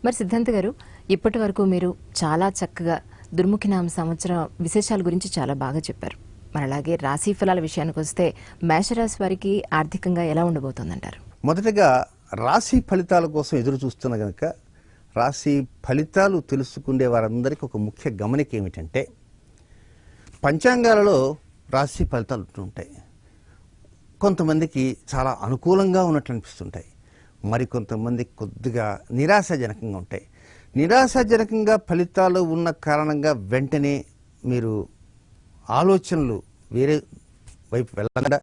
మరి సిద్ధాంత్ గారు, ఇప్పటి వరకు మీరు చాలా చక్కగా దుర్ముఖినామ సంవత్సరం విశేషాల గురించి చాలా బాగా చెప్పారు. మరి అలాగే రాశి ఫలాల విషయానికి వస్తే మేషరాశి వారికి ఆర్థికంగా ఎలా ఉండబోతుందంటారు? మొదటగా రాశి ఫలితాల కోసం ఎదురు చూస్తున్న గనక రాశి ఫలితాలు తెలుసుకునే వారందరికీ ఒక ముఖ్య గమనిక ఏమిటంటే, పంచాంగాలలో రాశి ఫలితాలు ఉంటుంటాయి. కొంతమందికి చాలా అనుకూలంగా ఉన్నట్లు అనిపిస్తుంటాయి, మరికొంతమందికి కొద్దిగా నిరాశాజనకంగా ఉంటాయి. నిరాశాజనకంగా ఫలితాలు ఉన్న కారణంగా వెంటనే మీరు ఆలోచనలు వేరే వైపు వెళ్ళకుండా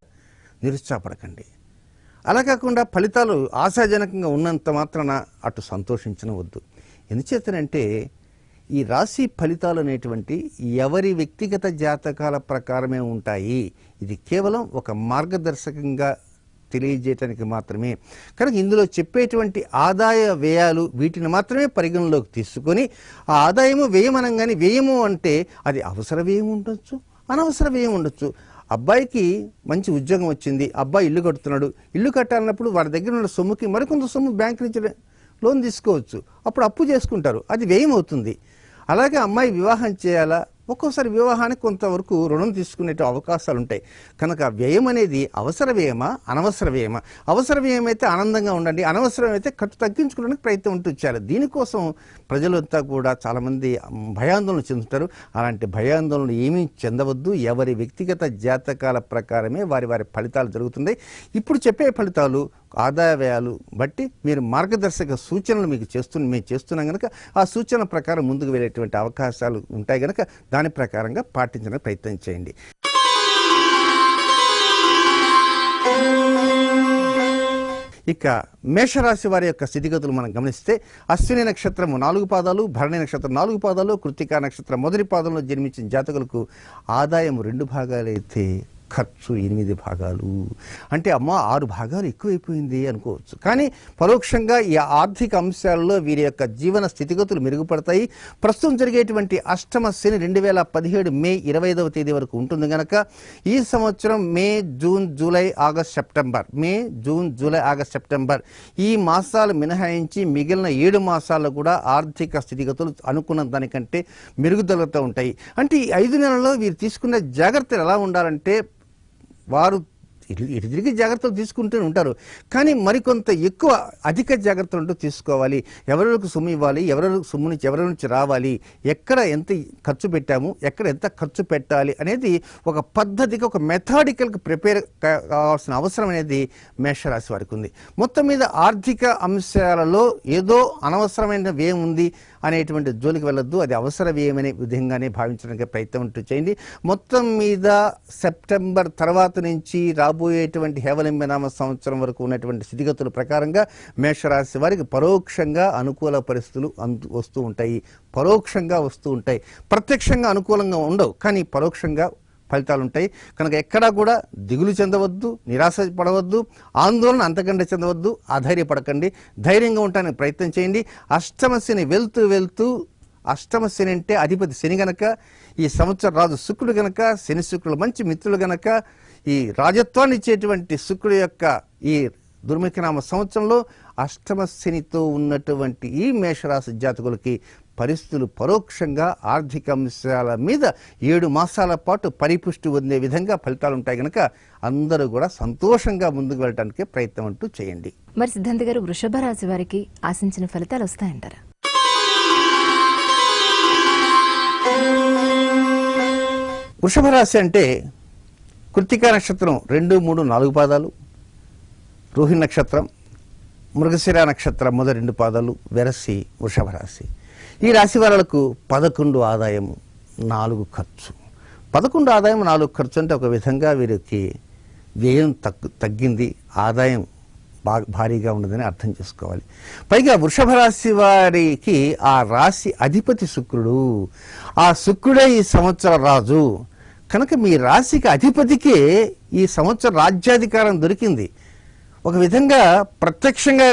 నిరుత్సాహపడకండి. అలా కాకుండా ఫలితాలు ఆశాజనకంగా ఉన్నంత మాత్రాన అటు సంతోషించనవద్దు. ఎందుచేతనంటే ఈ రాశి ఫలితాలు అనేటువంటి ఎవరి వ్యక్తిగత జాతకాల ప్రకారమే ఉంటాయి. ఇది కేవలం ఒక మార్గదర్శకంగా తెలియజేయటానికి మాత్రమే. కనుక ఇందులో చెప్పేటువంటి ఆదాయ వ్యయాలు వీటిని మాత్రమే పరిగణలోకి తీసుకొని, ఆ ఆదాయము వ్యయమనంగానే వ్యయము అంటే అది అవసర వ్యయం ఉండొచ్చు, అనవసర వ్యయం ఉండొచ్చు. అబ్బాయికి మంచి ఉద్యోగం వచ్చింది, అబ్బాయి ఇల్లు కడుతున్నాడు, ఇల్లు కట్టాలన్నప్పుడు వారి దగ్గర ఉన్న సొమ్ముకి మరికొంత సొమ్ము బ్యాంక్ నుంచి లోన్ తీసుకోవచ్చు, అప్పుడు అప్పు చేసుకుంటారు, అది వ్యయం అవుతుంది. అలాగే అమ్మాయి వివాహం చేయాలా, ఒక్కోసారి వివాహానికి కొంతవరకు రుణం తీసుకునే అవకాశాలు ఉంటాయి. కనుక వ్యయం అనేది అవసర వ్యయమా అనవసర వ్యయమా? అవసర వ్యయం అయితే ఆనందంగా ఉండండి, అనవసరం అయితే ఖర్చు తగ్గించుకోవడానికి ప్రయత్నం ఉంటూ ఇచ్చారు. దీనికోసం ప్రజలంతా కూడా చాలామంది భయాందోళన చెందుతారు. అలాంటి భయాందోళన ఏమీ చెందవద్దు. ఎవరి వ్యక్తిగత జాతకాల ప్రకారమే వారి వారి ఫలితాలు జరుగుతున్నాయి. ఇప్పుడు చెప్పే ఫలితాలు ఆదాయ వ్యయాలు బట్టి మీరు మార్గదర్శక సూచనలు మేము చేస్తున్నాం కనుక ఆ సూచనల ప్రకారం ముందుకు వెళ్ళేటువంటి అవకాశాలు ఉంటాయి కనుక దాని ప్రకారంగా పాటించడానికి ప్రయత్నం చేయండి. ఇక మేషరాశి వారి యొక్క స్థితిగతులు మనం గమనిస్తే, అశ్విని నక్షత్రము 4 పాదాలు, భరణి నక్షత్రం 4 పాదాలు, కృత్తికా నక్షత్రం మొదటి పాదంలో జన్మించిన జాతకులకు ఆదాయం 2 భాగాలైతే ఖర్చు 8 భాగాలు. అంటే 6 భాగాలు ఎక్కువైపోయింది అనుకోవచ్చు. కానీ పరోక్షంగా ఈ ఆర్థిక అంశాలలో వీరి యొక్క జీవన స్థితిగతులు మెరుగుపడతాయి. ప్రస్తుతం జరిగేటువంటి అష్టమ శని 2017 మే 25వ తేదీ వరకు ఉంటుంది కనుక ఈ సంవత్సరం మే, జూన్, జూలై, ఆగస్ట్, సెప్టెంబర్, మే, జూన్, జూలై, ఆగస్ట్, సెప్టెంబర్ ఈ మాసాలు మినహాయించి మిగిలిన 7 మాసాల్లో కూడా ఆర్థిక స్థితిగతులు అనుకున్న దానికంటే మెరుగుదలతో ఉంటాయి. అంటే ఈ 5 నెలల్లో వీరు తీసుకునే జాగ్రత్తలు ఎలా ఉండాలంటే, వారు ఇటు తిరిగి జాగ్రత్తలు తీసుకుంటూ ఉంటారు, కానీ మరికొంత ఎక్కువ అధిక జాగ్రత్తలు అంటూ తీసుకోవాలి. ఎవరెవరికి సొమ్ము ఇవ్వాలి, ఎవరెవరికి సొమ్ము నుంచి ఎవరి నుంచి రావాలి, ఎక్కడ ఎంత ఖర్చు పెట్టాము, ఎక్కడ ఎంత ఖర్చు పెట్టాలి అనేది ఒక పద్ధతిగా ఒక మెథాడికల్గా ప్రిపేర్ కావాల్సిన అవసరం అనేది మేషరాశి వారికి ఉంది. మొత్తం మీద ఆర్థిక అంశాలలో ఏదో అనవసరమైన వ్యయం ఉంది అనేటువంటి జోలికి వెళ్ళొద్దు. అది అవసర వ్యయమనే విధంగానే భావించడానికి ప్రయత్నం అంటూ చేయండి. మొత్తం మీద సెప్టెంబర్ తర్వాత నుంచి రాబోయేటువంటి హేవలింబనామ సంవత్సరం వరకు ఉన్నటువంటి స్థితిగతుల ప్రకారంగా మేషరాశి వారికి పరోక్షంగా అనుకూల పరిస్థితులు వస్తూ ఉంటాయి, పరోక్షంగా వస్తూ ఉంటాయి. ప్రత్యక్షంగా అనుకూలంగా ఉండవు, కానీ పరోక్షంగా ఫలితాలు ఉంటాయి. కనుక ఎక్కడా కూడా దిగులు చెందవద్దు, నిరాశ పడవద్దు, ఆందోళన అంతకంటే చెందవద్దు, అధైర్యపడకండి, ధైర్యంగా ఉండడానికి ప్రయత్నం చేయండి. అష్టమ శని వెళ్తూ అష్టమ శని అంటే అధిపతి శని గనక, ఈ సంవత్సరం రాజు శుక్రుడు గనక, శని శుక్రుడు మంచి మిత్రులు గనక, ఈ రాజత్వాన్ని ఇచ్చేటువంటి శుక్రుడు యొక్క ఈ దుర్ముఖినామ సంవత్సరంలో అష్టమ శనితో ఉన్నటువంటి ఈ మేషరాశి జాతకులకి పరిస్థితులు పరోక్షంగా ఆర్థిక అంశాల మీద 7 మాసాల పాటు పరిపుష్టి పొందే విధంగా ఫలితాలు ఉంటాయి కనుక అందరూ కూడా సంతోషంగా ముందుకు వెళ్ళడానికి ప్రయత్నం అంటూ చేయండి. మరి సిద్ధాంత్ గారు, వృషభ రాశి వారికి ఆశించిన ఫలితాలు వస్తాయంటారా? వృషభ రాశి అంటే కృత్తికా నక్షత్రం 2, 3, 4 పాదాలు, రోహిణి నక్షత్రం, మృగశిర నక్షత్రం మొదటి 2 పాదాలు, వెరసి వృషభ రాశి. ఈ రాశి వాళ్లకు 11 ఆదాయం 4 ఖర్చు. 11 ఆదాయం 4 ఖర్చు అంటే ఒక విధంగా వీరికి వ్యయం తగ్గింది, ఆదాయం భారీగా ఉన్నదని అర్థం చేసుకోవాలి. పైగా వృషభ రాశి వారికి ఆ రాశి అధిపతి శుక్రుడు, ఆ శుక్రుడే ఈ సంవత్సరం రాజు కనుక మీ రాశికి అధిపతికే ఈ సంవత్సరం రాజ్యాధికారం దొరికింది. ఒక విధంగా ప్రత్యక్షంగా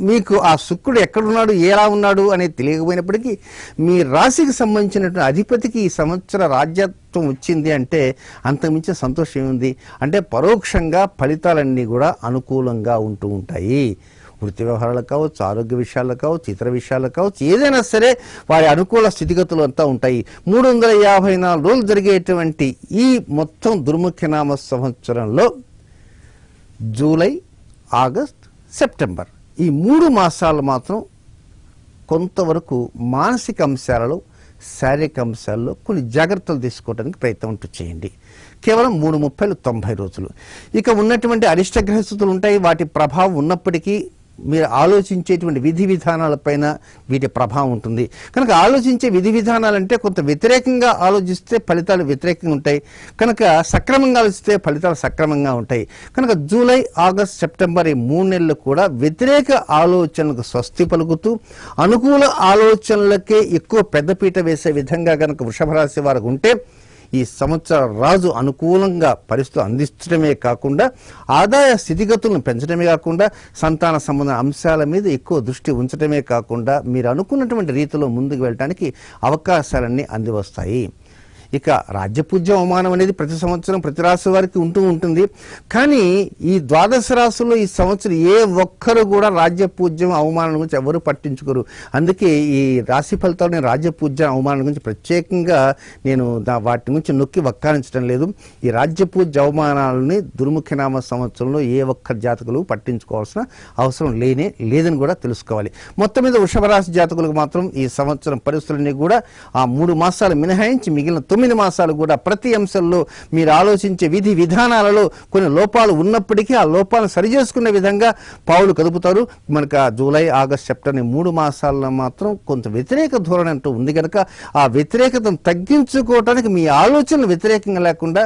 మీకు ఆ శుక్రుడు ఎక్కడున్నాడు, ఎలా ఉన్నాడు అనేది తెలియకపోయినప్పటికీ మీ రాశికి సంబంధించినటువంటి అధిపతికి ఈ సంవత్సర రాజ్యత్వం వచ్చింది అంటే అంతకుమించిన సంతోషం ఏముంది. అంటే పరోక్షంగా ఫలితాలన్నీ కూడా అనుకూలంగా ఉంటూ ఉంటాయి. వృత్తి వ్యవహారాలకు కావచ్చు, ఆరోగ్య విషయాలకు కావచ్చు, ఇతర విషయాలకు కావచ్చు, ఏదైనా సరే వారి అనుకూల స్థితిగతులు అంతా ఉంటాయి. 354 రోజులు జరిగేటువంటి ఈ మొత్తం దుర్ముఖనామ సంవత్సరంలో జూలై, ఆగస్ట్, సెప్టెంబర్ ఈ 3 మాసాలు మాత్రం కొంతవరకు మానసిక అంశాలలో, శారీరక అంశాల్లో కొన్ని జాగ్రత్తలు తీసుకోవడానికి ప్రయత్నం చేయండి. కేవలం 330 రోజులు. ఇక ఉన్నటువంటి అరిష్ట గ్రహస్థితులు ఉంటాయి, వాటి ప్రభావం ఉన్నప్పటికీ మీరు ఆలోచించేటువంటి విధి విధానాలపైన వీటి ప్రభావం ఉంటుంది. కనుక ఆలోచించే విధి విధానాలంటే కొంత వ్యతిరేకంగా ఆలోచిస్తే ఫలితాలు వ్యతిరేకంగా ఉంటాయి, కనుక సక్రమంగా ఆలోచిస్తే ఫలితాలు సక్రమంగా ఉంటాయి. కనుక జూలై, ఆగస్ట్, సెప్టెంబర్ ఈ 3 నెలలు కూడా వ్యతిరేక ఆలోచనలకు స్వస్తి పలుకుతూ అనుకూల ఆలోచనలకే ఎక్కువ పెద్దపీట వేసే విధంగా కనుక వృషభ రాశి వారికి ఉంటే ఈ సంవత్సర రాజు అనుకూలంగా పరిస్థితులు అందించడమే కాకుండా ఆదాయ స్థితిగతులను పెంచడమే కాకుండా సంతాన సంబంధ అంశాల మీద ఎక్కువ దృష్టి ఉంచడమే కాకుండా మీరు అనుకున్నటువంటి రీతిలో ముందుకు వెళ్ళడానికి అవకాశాలన్నీ అందివస్తాయి. ఇక రాజ్యపూజ్యం అవమానం అనేది ప్రతి సంవత్సరం ప్రతి రాశి వారికి ఉంటుంది. కానీ ఈ 12 రాశుల్లో ఈ సంవత్సరం ఏ ఒక్కరు కూడా రాజ్యపూజ్యం అవమానం గురించి ఎవరు పట్టించుకోరు. అందుకే ఈ రాశి ఫలితాలు నేను రాజ్యపూజ్యం అవమానం గురించి ప్రత్యేకంగా నేను వాటి గురించి నొక్కి వక్కారించడం లేదు. ఈ రాజ్యపూజ్య అవమానాలని దుర్ముఖనామ సంవత్సరంలో ఏ ఒక్క జాతకులు పట్టించుకోవాల్సిన అవసరం లేదని కూడా తెలుసుకోవాలి. మొత్తం మీద వృషభ రాశి జాతకులకు మాత్రం ఈ సంవత్సరం పరిస్థితులన్నీ కూడా ఆ 3 మాసాలు మినహాయించి మిగిలిన 9 మాసాలు కూడా ప్రతి అంశంలో మీరు ఆలోచించే విధి విధానాలలో కొన్ని లోపాలు ఉన్నప్పటికీ ఆ లోపాలను సరిచేసుకునే విధంగా పావులు కదుపుతారు. మనకు జూలై, ఆగస్ట్, సెప్టెంబర్ 3 మాసాల్లో మాత్రం కొంత వ్యతిరేక ధోరణి అంటూ ఉంది కనుక ఆ వ్యతిరేకతను తగ్గించుకోవటానికి మీ ఆలోచనలు వ్యతిరేకంగా లేకుండా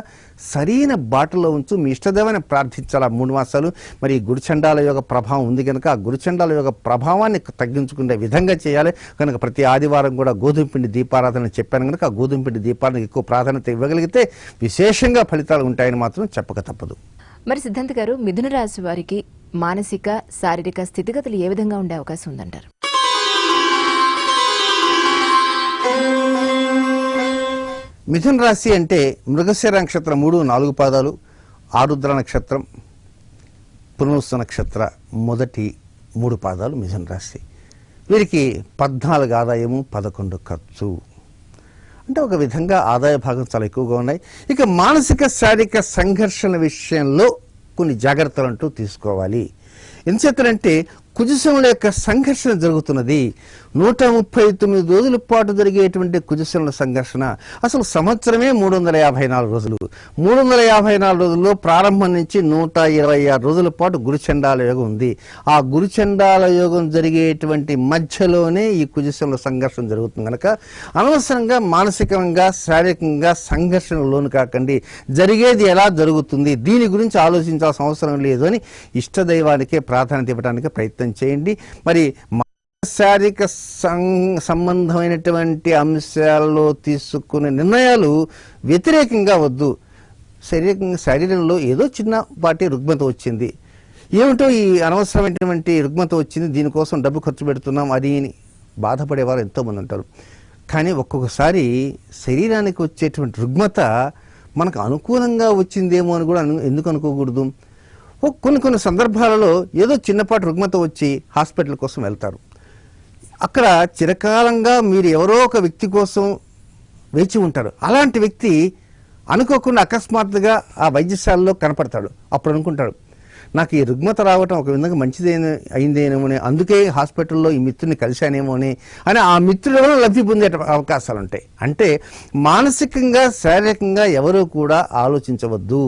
సరైన బాటలో ఉంచు మీ ఇష్టదేవాన్ని ప్రార్థించాలి. 3 మాసాలు మరి గురుచండాల యోగ ప్రభావం ఉంది కనుక ఆ గురుచండాల యోగ ప్రభావాన్ని తగ్గించుకునే విధంగా చేయాలి. కనుక ప్రతి ఆదివారం కూడా గోధుమ పిండి దీపారాధన చెప్పాను కనుక ఆ గోధుమ పిండి దీపారాధనకు ఎక్కువ ప్రాధాన్యత ఇవ్వగలిగితే విశేషంగా ఫలితాలు ఉంటాయని మాత్రం చెప్పక తప్పదు. మరి సిద్ధాంత్ గారు, మిథున రాశి వారికి మానసిక, శారీరక స్థితిగతులు ఏ విధంగా ఉండే అవకాశం ఉందంటారు? మిథున రాశి అంటే మృగశిర నక్షత్రం 3, 4 పాదాలు, ఆరుద్ర నక్షత్రం, పునరుసు నక్షత్ర మొదటి 3 పాదాలు మిథున రాశి. వీరికి 14 ఆదాయము, 11 ఖర్చు. అంటే ఒక విధంగా ఆదాయ భాగం చాలా ఎక్కువగా ఉన్నాయి. ఇక మానసిక శారీరక సంఘర్షణ విషయంలో కొన్ని జాగ్రత్తలు అంటూ తీసుకోవాలి. ఎందుచేతంటే కుజశనుల యొక్క సంఘర్షణ జరుగుతున్నది. 139 రోజుల పాటు జరిగేటువంటి కుజశనుల సంఘర్షణ. అసలు సంవత్సరమే 354 రోజులు. 354 రోజుల్లో ప్రారంభం నుంచి 126 రోజుల పాటు గురుచండాల యోగం ఉంది. ఆ గురుచండాల యోగం జరిగేటువంటి మధ్యలోనే ఈ కుజశనుల సంఘర్షణ జరుగుతుంది కనుక అనవసరంగా మానసికంగా, శారీరకంగా సంఘర్షణ లోను కాకండి. జరిగేది ఎలా జరుగుతుంది దీని గురించి ఆలోచించాల్సిన అవసరం లేదు అని ఇష్టదైవానికే ప్రాధాన్యత ఇవ్వడానికి ప్రయత్నం చేయండి. మరి శారీరక సంబంధమైనటువంటి అంశాల్లో తీసుకునే నిర్ణయాలు వ్యతిరేకంగా వద్దు. శరీరంలో ఏదో చిన్నపాటి రుగ్మత వచ్చింది, ఏమిటో ఈ అనవసరమైనటువంటి రుగ్మత వచ్చింది, దీనికోసం డబ్బు ఖర్చు పెడుతున్నాం అది బాధపడేవారు ఎంతోమంది ఉంటారు. కానీ ఒక్కొక్కసారి శరీరానికి వచ్చేటువంటి రుగ్మత మనకు అనుకూలంగా వచ్చిందేమో అని కూడా ఎందుకు అనుకోకూడదు? కొన్ని సందర్భాలలో ఏదో చిన్నపాటి రుగ్మత వచ్చి హాస్పిటల్ కోసం వెళ్తారు. అక్కడ చిరకాలంగా మీరు ఎవరో ఒక వ్యక్తి కోసం వేచి ఉంటారు. అలాంటి వ్యక్తి అనుకోకుండా అకస్మాత్తుగా ఆ వైద్యశాలలో కనపడతాడు. అప్పుడు అనుకుంటాడు, నాకు ఈ రుగ్మత రావటం ఒక విధంగా అయిందేమో, అందుకే హాస్పిటల్లో ఈ మిత్రుని కలిశానేమో అని ఆ మిత్రుల వల్ల లబ్ధి పొందే అవకాశాలు ఉంటాయి. అంటే మానసికంగా, శారీరకంగా ఎవరూ కూడా ఆలోచించవద్దు.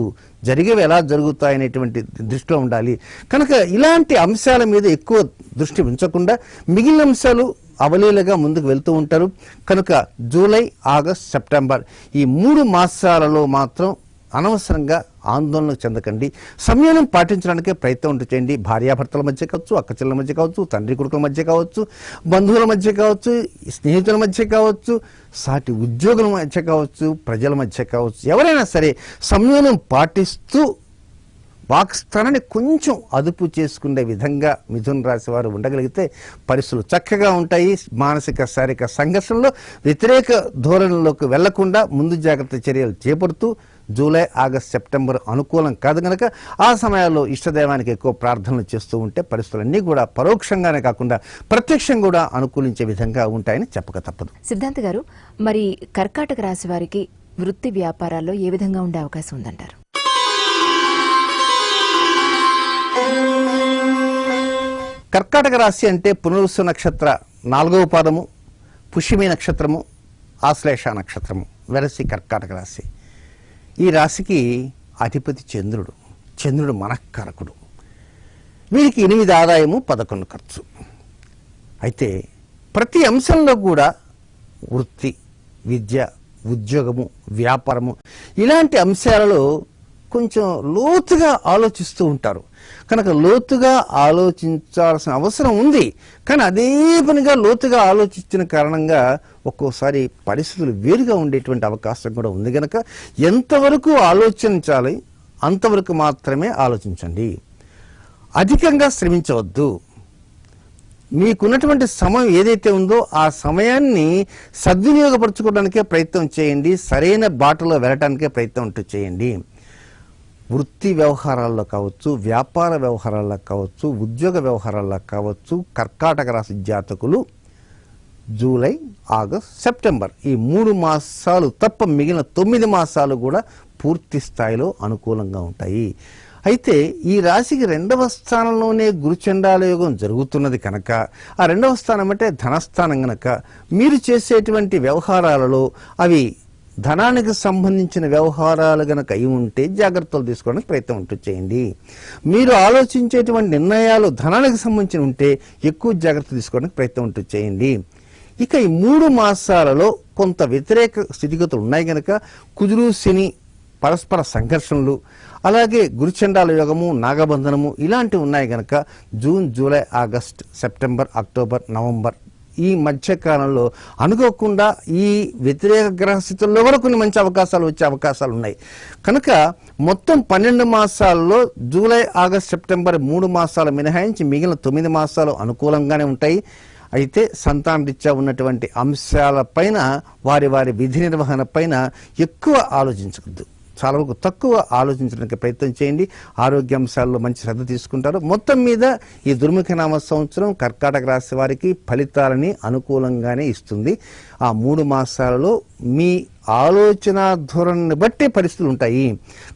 జరిగేవి ఎలా జరుగుతాయనేటువంటి దృష్టిలో ఉండాలి. కనుక ఇలాంటి అంశాల మీద ఎక్కువ దృష్టి ఉంచకుండా మిగిలిన అంశాలు అవలీలగా ముందుకు వెళ్తూ ఉంటారు. కనుక జూలై, ఆగస్ట్, సెప్టెంబర్ ఈ 3 మాసాలలో మాత్రం అనవసరంగా ఆందోళన చెందకండి. సంయమనం పాటించడానికే ప్రయత్నం చేయండి. భార్యాభర్తల మధ్య కావచ్చు, అక్కచెల్లెల మధ్య కావచ్చు, తండ్రి కొడుకుల మధ్య కావచ్చు, బంధువుల మధ్య కావచ్చు, స్నేహితుల మధ్య కావచ్చు, సాటి ఉద్యోగుల మధ్య కావచ్చు, ప్రజల మధ్య కావచ్చు, ఎవరైనా సరే సంయమనం పాటిస్తూ వాక్స్థానాన్ని కొంచెం అదుపు చేసుకునే విధంగా మిథున రాశి వారు ఉండగలిగితే పరిస్థితులు చక్కగా ఉంటాయి. మానసిక, శారీరక సంఘర్షణలో వ్యతిరేక ధోరణిలోకి వెళ్లకుండా ముందు జాగ్రత్త చర్యలు చేపడుతూ జూలై, ఆగస్ట్, సెప్టెంబర్ అనుకూలం కాదు కనుక ఆ సమయాల్లో ఇష్టదైవానికి ఎక్కువ ప్రార్థనలు చేస్తూ ఉంటే పరిస్థితులన్నీ కూడా పరోక్షంగానే కాకుండా ప్రత్యక్షం కూడా అనుకూలించే విధంగా ఉంటాయని చెప్పక తప్పదు. సిద్ధాంత్ గారు, మరి కర్కాటక రాశి వారికి వృత్తి వ్యాపారాల్లో ఏ విధంగా ఉండే అవకాశం ఉందంటారు? కర్కాటక రాశి అంటే పునరుసు నక్షత్ర 4వ పాదము, పుష్యమి నక్షత్రము, ఆశ్లేష నక్షత్రము, వెరసి కర్కాటక రాశి. ఈ రాశికి అధిపతి చంద్రుడు. చంద్రుడు మనఃకారకుడు. వీరికి 8 ఆదాయము, 11 ఖర్చు. అయితే ప్రతి అంశంలో కూడా వృత్తి, విద్య, ఉద్యోగము, వ్యాపారము ఇలాంటి అంశాలలో కొంచెం లోతుగా ఆలోచిస్తూ ఉంటారు. కనుక లోతుగా ఆలోచించాల్సిన అవసరం ఉంది. కానీ అదే పనిగా లోతుగా ఆలోచించిన కారణంగా ఒక్కోసారి పరిస్థితులు వేరుగా ఉండేటువంటి అవకాశం కూడా ఉంది. కనుక ఎంతవరకు ఆలోచించాలి అంతవరకు మాత్రమే ఆలోచించండి. అధికంగా శ్రమించవద్దు. మీకున్నటువంటి సమయం ఏదైతే ఉందో ఆ సమయాన్ని సద్వినియోగపరచుకోవడానికే ప్రయత్నం చేయండి. సరైన బాటలో వెళ్ళటానికే ప్రయత్నం చేయండి. వృత్తి వ్యవహారాల్లో కావచ్చు, వ్యాపార వ్యవహారాల్లో కావచ్చు, ఉద్యోగ వ్యవహారాల్లో కావచ్చు, కర్కాటక రాశి జాతకులు జూలై, ఆగస్ట్, సెప్టెంబర్ ఈ 3 మాసాలు తప్ప మిగిలిన 9 మాసాలు కూడా పూర్తి స్థాయిలో అనుకూలంగా ఉంటాయి. అయితే ఈ రాశికి 2వ స్థానంలోనే గురుచండాల యోగం జరుగుతున్నది కనుక ఆ 2వ స్థానం అంటే ధనస్థానం కనుక మీరు చేసేటువంటి వ్యవహారాలలో అవి ధనానికి సంబంధించిన వ్యవహారాలు గనక అయి ఉంటే జాగ్రత్తలు తీసుకోవడానికి ప్రయత్నం చేయండి. మీరు ఆలోచించేటువంటి నిర్ణయాలు ధనానికి సంబంధించి ఉంటే ఎక్కువ జాగ్రత్త తీసుకోవడానికి ప్రయత్నం చేయండి. ఇక ఈ 3 మాసాలలో కొంత వ్యతిరేక స్థితిగతులు ఉన్నాయి కనుక కుజుడు, శని పరస్పర సంఘర్షణలు, అలాగే గురుచండాల యోగము, నాగబంధనము ఇలాంటివి ఉన్నాయి కనుక June, July, August, September, October, November ఈ మధ్యకాలంలో అనుకోకుండా ఈ వ్యతిరేక గ్రహస్థితుల్లో కూడా కొన్ని మంచి అవకాశాలు వచ్చే అవకాశాలు ఉన్నాయి. కనుక మొత్తం 12 మాసాల్లో జూలై, ఆగస్ట్, సెప్టెంబర్ 3 మాసాలు మినహాయించి మిగిలిన 9 మాసాలు అనుకూలంగానే ఉంటాయి. అయితే సంతానరీత్యా ఉన్నటువంటి అంశాలపైన వారి వారి విధి నిర్వహణ పైన ఎక్కువ ఆలోచించవద్దు. చాలా వరకు తక్కువ ఆలోచించడానికి ప్రయత్నం చేయండి. ఆరోగ్య అంశాల్లో మంచి శ్రద్ధ తీసుకుంటారు. మొత్తం మీద ఈ దుర్ముఖనామ సంవత్సరం కర్కాటక రాశి వారికి ఫలితాలని అనుకూలంగానే ఇస్తుంది. ఆ 3 మాసాలలో మీ ఆలోచన ధోరణిని బట్టే పరిస్థితులు ఉంటాయి.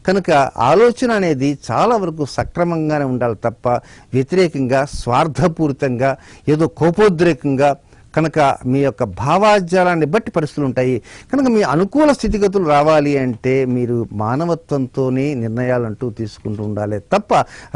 కనుక ఆలోచన అనేది చాలా వరకు సక్రమంగానే ఉండాలి తప్ప వ్యతిరేకంగా, స్వార్థపూరితంగా, ఏదో కోపోద్రేకంగా కనుక మీ యొక్క భావాజాలాన్ని బట్టి పరిస్థితులు ఉంటాయి. కనుక మీ అనుకూల స్థితిగతులు రావాలి అంటే మీరు మానవత్వంతోనే నిర్ణయాలంటూ తీసుకుంటూ ఉండాలి తప్ప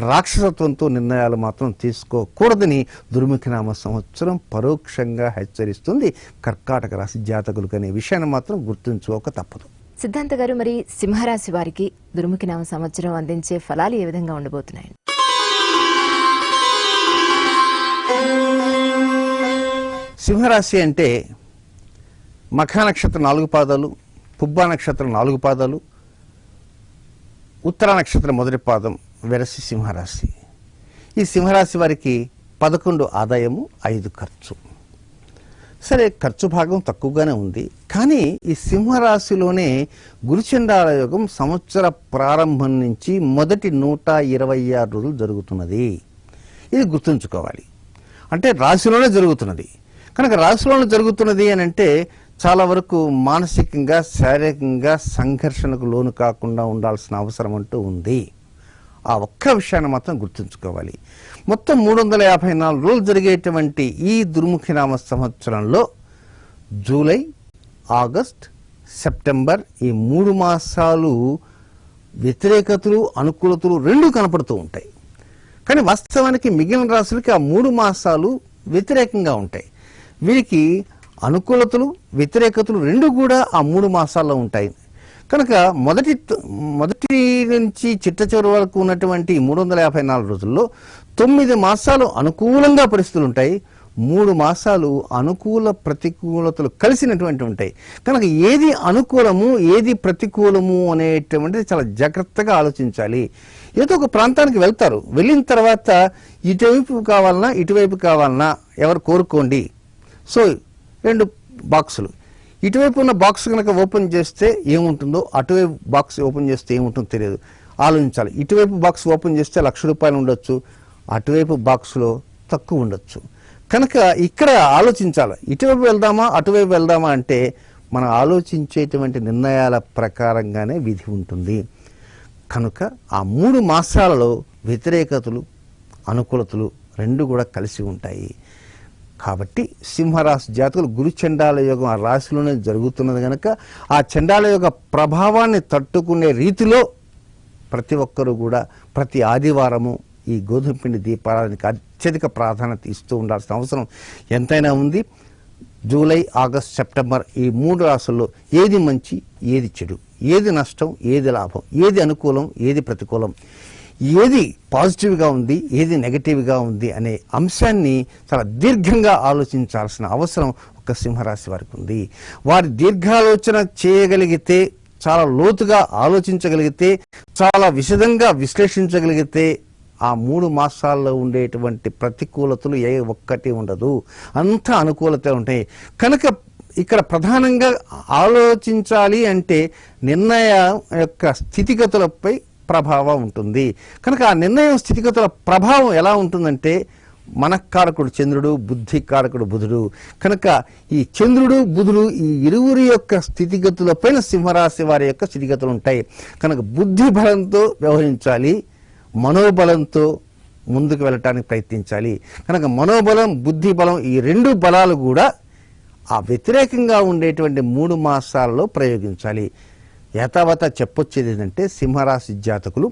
రాక్షసత్వంతో నిర్ణయాలు మాత్రం తీసుకోకూడదని దుర్ముఖనామ సంవత్సరం పరోక్షంగా హెచ్చరిస్తుంది కర్కాటక రాశి జాతకులకు అనే విషయాన్ని మాత్రం గుర్తుంచుకోక తప్పదు. సిద్ధాంత గారు, మరి సింహరాశి వారికి దుర్ముఖనామ సంవత్సరం అందించే ఫలాలు ఏ విధంగా ఉండబోతున్నాయి? సింహరాశి అంటే మఖా నక్షత్రం 4 పాదాలు, పుబ్బా నక్షత్రం 4 పాదాలు, ఉత్తరా నక్షత్రం 1 పాదం, వెరసి సింహరాశి. ఈ సింహరాశి వారికి 11 ఆదాయము, 5 ఖర్చు. సరే, ఖర్చు భాగం తక్కువగానే ఉంది. కానీ ఈ సింహరాశిలోనే గురుచండాల యోగం సంవత్సర ప్రారంభం నుంచి మొదటి 126 రోజులు జరుగుతున్నది. ఇది గుర్తుంచుకోవాలి. అంటే రాశిలోనే జరుగుతున్నది కనుక రాశిలోనే జరుగుతున్నది అని అంటే చాలా వరకు మానసికంగా, శారీరకంగా సంఘర్షణకు లోను కాకుండా ఉండాల్సిన అవసరం అంటూ ఉంది. ఆ ఒక్క విషయాన్ని మాత్రం గుర్తుంచుకోవాలి. మొత్తం 354 రోజులు జరిగేటువంటి ఈ దుర్ముఖనామ సంవత్సరంలో జూలై, ఆగస్ట్, సెప్టెంబర్ ఈ 3 మాసాలు వ్యతిరేకతలు, అనుకూలతలు రెండు కనపడుతూ ఉంటాయి. కానీ వాస్తవానికి మిగిలిన రాశులకి ఆ 3 మాసాలు వ్యతిరేకంగా ఉంటాయి. వీరికి అనుకూలతలు, వ్యతిరేకతలు రెండు కూడా ఆ 3 మాసాల్లో ఉంటాయి. కనుక మొదటి నుంచి చిట్ట చివరి వరకు ఉన్నటువంటి 354 రోజుల్లో 9 మాసాలు అనుకూలంగా పరిస్థితులు ఉంటాయి. 3 మాసాలు అనుకూల ప్రతికూలతలు కలిసినటువంటి ఉంటాయి. కనుక ఏది అనుకూలము, ఏది ప్రతికూలము అనేటువంటిది చాలా జాగ్రత్తగా ఆలోచించాలి. ఏదో ఒక ప్రాంతానికి వెళ్తారు, వెళ్ళిన తర్వాత ఇటువైపు కావాలన్నా ఇటువైపు కావాలన్నా ఎవరు కోరుకోండి. సో 2 బాక్సులు. ఇటువైపు ఉన్న బాక్స్ కనుక ఓపెన్ చేస్తే ఏముంటుందో, అటువైపు బాక్స్ ఓపెన్ చేస్తే ఏముంటుందో తెలియదు. ఆలోచించాలి. ఇటువైపు బాక్స్ ఓపెన్ చేస్తే ₹1,00,000 ఉండొచ్చు, అటువైపు బాక్స్లో తక్కువ ఉండొచ్చు. కనుక ఇక్కడ ఆలోచించాలి. ఇటువైపు వెళ్దామా అటువైపు వెళ్దామా అంటే మనం ఆలోచించేటువంటి నిర్ణయాల ప్రకారంగానే విధి ఉంటుంది. కనుక ఆ 3 మాసాలలో వ్యతిరేకతలు అనుకూలతలు రెండు కూడా కలిసి ఉంటాయి. కాబట్టి సింహరాశి జాతకులు గురు చండాల యోగం ఆ రాశిలోనే జరుగుతున్నది కనుక ఆ చండాల యోగ ప్రభావాన్ని తట్టుకునే రీతిలో ప్రతి ఒక్కరూ కూడా ప్రతి ఆదివారము ఈ గోధుమ పిండి దీపారాధనకి అత్యధిక ప్రాధాన్యత ఇస్తూ ఉండాల్సిన అవసరం ఎంతైనా ఉంది. జూలై, ఆగస్ట్, సెప్టెంబర్ ఈ 3 రాశుల్లో ఏది మంచి, ఏది చెడు, ఏది నష్టం, ఏది లాభం, ఏది అనుకూలం, ఏది ప్రతికూలం, ఏది పాజిటివ్గా ఉంది, ఏది నెగటివ్గా ఉంది అనే అంశాన్ని చాలా దీర్ఘంగా ఆలోచించాల్సిన అవసరం ఒక సింహరాశి వారికి ఉంది. వారి దీర్ఘాలోచన చేయగలిగితే, చాలా లోతుగా ఆలోచించగలిగితే, చాలా విశదంగా విశ్లేషించగలిగితే ఆ 3 మాసాల్లో ఉండేటువంటి ప్రతికూలతలు ఏ ఒక్కటి ఉండదు, అంతా అనుకూలత ఉంటాయి. కనుక ఇక్కడ ప్రధానంగా ఆలోచించాలి అంటే నిర్ణయ యొక్క స్థితిగతులపై ప్రభావం ఉంటుంది. కనుక ఆ నిర్ణయం స్థితిగతుల ప్రభావం ఎలా ఉంటుందంటే మనఃకారకుడు చంద్రుడు, బుద్ధి కారకుడు బుధుడు. కనుక ఈ చంద్రుడు బుధుడు ఈ ఇరువురి యొక్క స్థితిగతులపైన సింహరాశి వారి యొక్క స్థితిగతులు ఉంటాయి. కనుక బుద్ధి బలంతో వ్యవహరించాలి, మనోబలంతో ముందుకు వెళ్ళటానికి ప్రయత్నించాలి. కనుక మనోబలం, బుద్ధి బలం ఈ 2 బలాలు కూడా ఆ వ్యతిరేకంగా ఉండేటువంటి 3 మాసాలలో ప్రయోగించాలి. యథావత చెప్పొచ్చేది ఏంటంటే సింహరాశి జాతకులు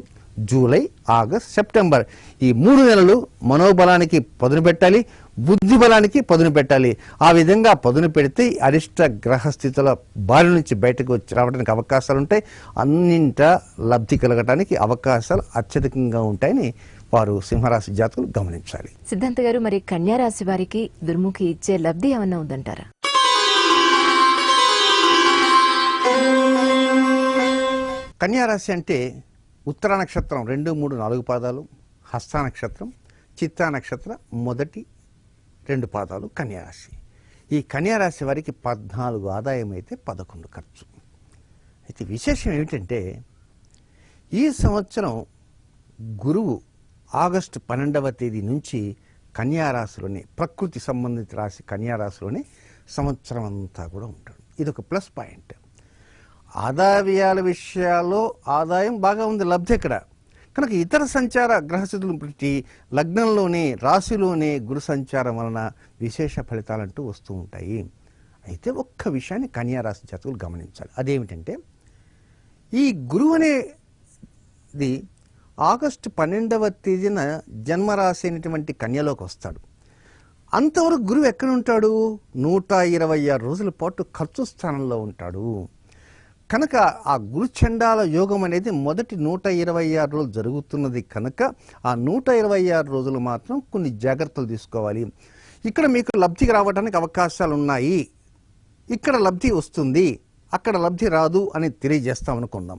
జూలై, ఆగస్ట్, సెప్టెంబర్ ఈ 3 నెలలు మనోబలానికి పదును పెట్టాలి, బుద్ధి బలానికి పదును పెట్టాలి. ఆ విధంగా పదును పెడితే అరిష్ట గ్రహస్థితుల బారి నుంచి బయటకు వచ్చి రావడానికి అవకాశాలు ఉంటాయి. అన్నింటా లబ్ధి కలగటానికి అవకాశాలు అత్యధికంగా ఉంటాయని వారు సింహరాశి జాతకులు గమనించాలి. సిద్ధాంత్ గారు, మరి కన్యా రాశి వారికి దుర్ముఖి ఇచ్చే లబ్ధి ఏమన్నా ఉందంటారా? కన్యారాశి అంటే ఉత్తర నక్షత్రం 2, 3, 4 పాదాలు, హస్త నక్షత్రం, చిత్తా నక్షత్రం మొదటి 2 పాదాలు కన్యారాశి. ఈ కన్యారాశి వారికి 14 ఆదాయం అయితే 11 ఖర్చు. అయితే విశేషం ఏమిటంటే ఈ సంవత్సరం గురువు ఆగస్టు 12వ తేదీ నుంచి కన్యారాశిలోనే, ప్రకృతి సంబంధిత రాశి కన్యారాశిలోనే సంవత్సరం అంతా కూడా ఉంటాడు. ఇది ఒక ప్లస్ పాయింట్. ఆదాయ వ్యయాల విషయాల్లో ఆదాయం బాగా ఉంది, లబ్ధి ఎక్కడ. కనుక ఇతర సంచార గ్రహస్థితులను బట్టి లగ్నంలోనే, రాశిలోనే గురు సంచారం వలన విశేష ఫలితాలంటూ వస్తూ ఉంటాయి. అయితే ఒక్క విషయాన్ని కన్యారాశి జాతకులు గమనించాలి. అదేమిటంటే ఈ గురువు అనేది ఆగస్టు 12వ తేదీన జన్మరాశి అయినటువంటి కన్యలోకి వస్తాడు. అంతవరకు గురువు ఎక్కడ ఉంటాడు? 126 రోజుల పాటు ఖర్చు స్థానంలో ఉంటాడు. కనుక ఆ గురు చండాల యోగం అనేది మొదటి 126 రోజులు జరుగుతున్నది కనుక ఆ 126 రోజులు మాత్రం కొన్ని జాగ్రత్తలు తీసుకోవాలి. ఇక్కడ మీకు లబ్ధికి రావడానికి అవకాశాలు ఉన్నాయి, ఇక్కడ లబ్ధి వస్తుంది, అక్కడ లబ్ధి రాదు అని తెలియజేస్తాం అనుకుందాం.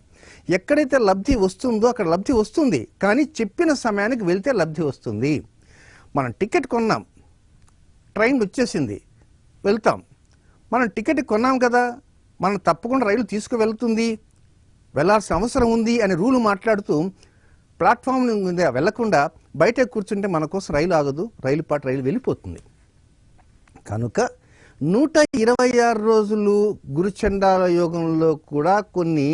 ఎక్కడైతే లబ్ధి వస్తుందో అక్కడ లబ్ధి వస్తుంది, కానీ చెప్పిన సమయానికి వెళ్తే లబ్ధి వస్తుంది. మనం టికెట్ కొన్నాం, ట్రైన్ వచ్చేసింది, వెళ్తాం. మనం టికెట్ కొన్నాం కదా, మనం తప్పకుండా రైలు తీసుకువెళ్తుంది, వెళ్లాల్సిన అవసరం ఉంది అని రూలు మాట్లాడుతూ ప్లాట్ఫామ్ మీద వెళ్లకుండా బయట కూర్చుంటే మన కోసం రైలు ఆగదు, రైలు వెళ్ళిపోతుంది. కనుక 126 రోజులు గురుచండాల యోగంలో కూడా కొన్ని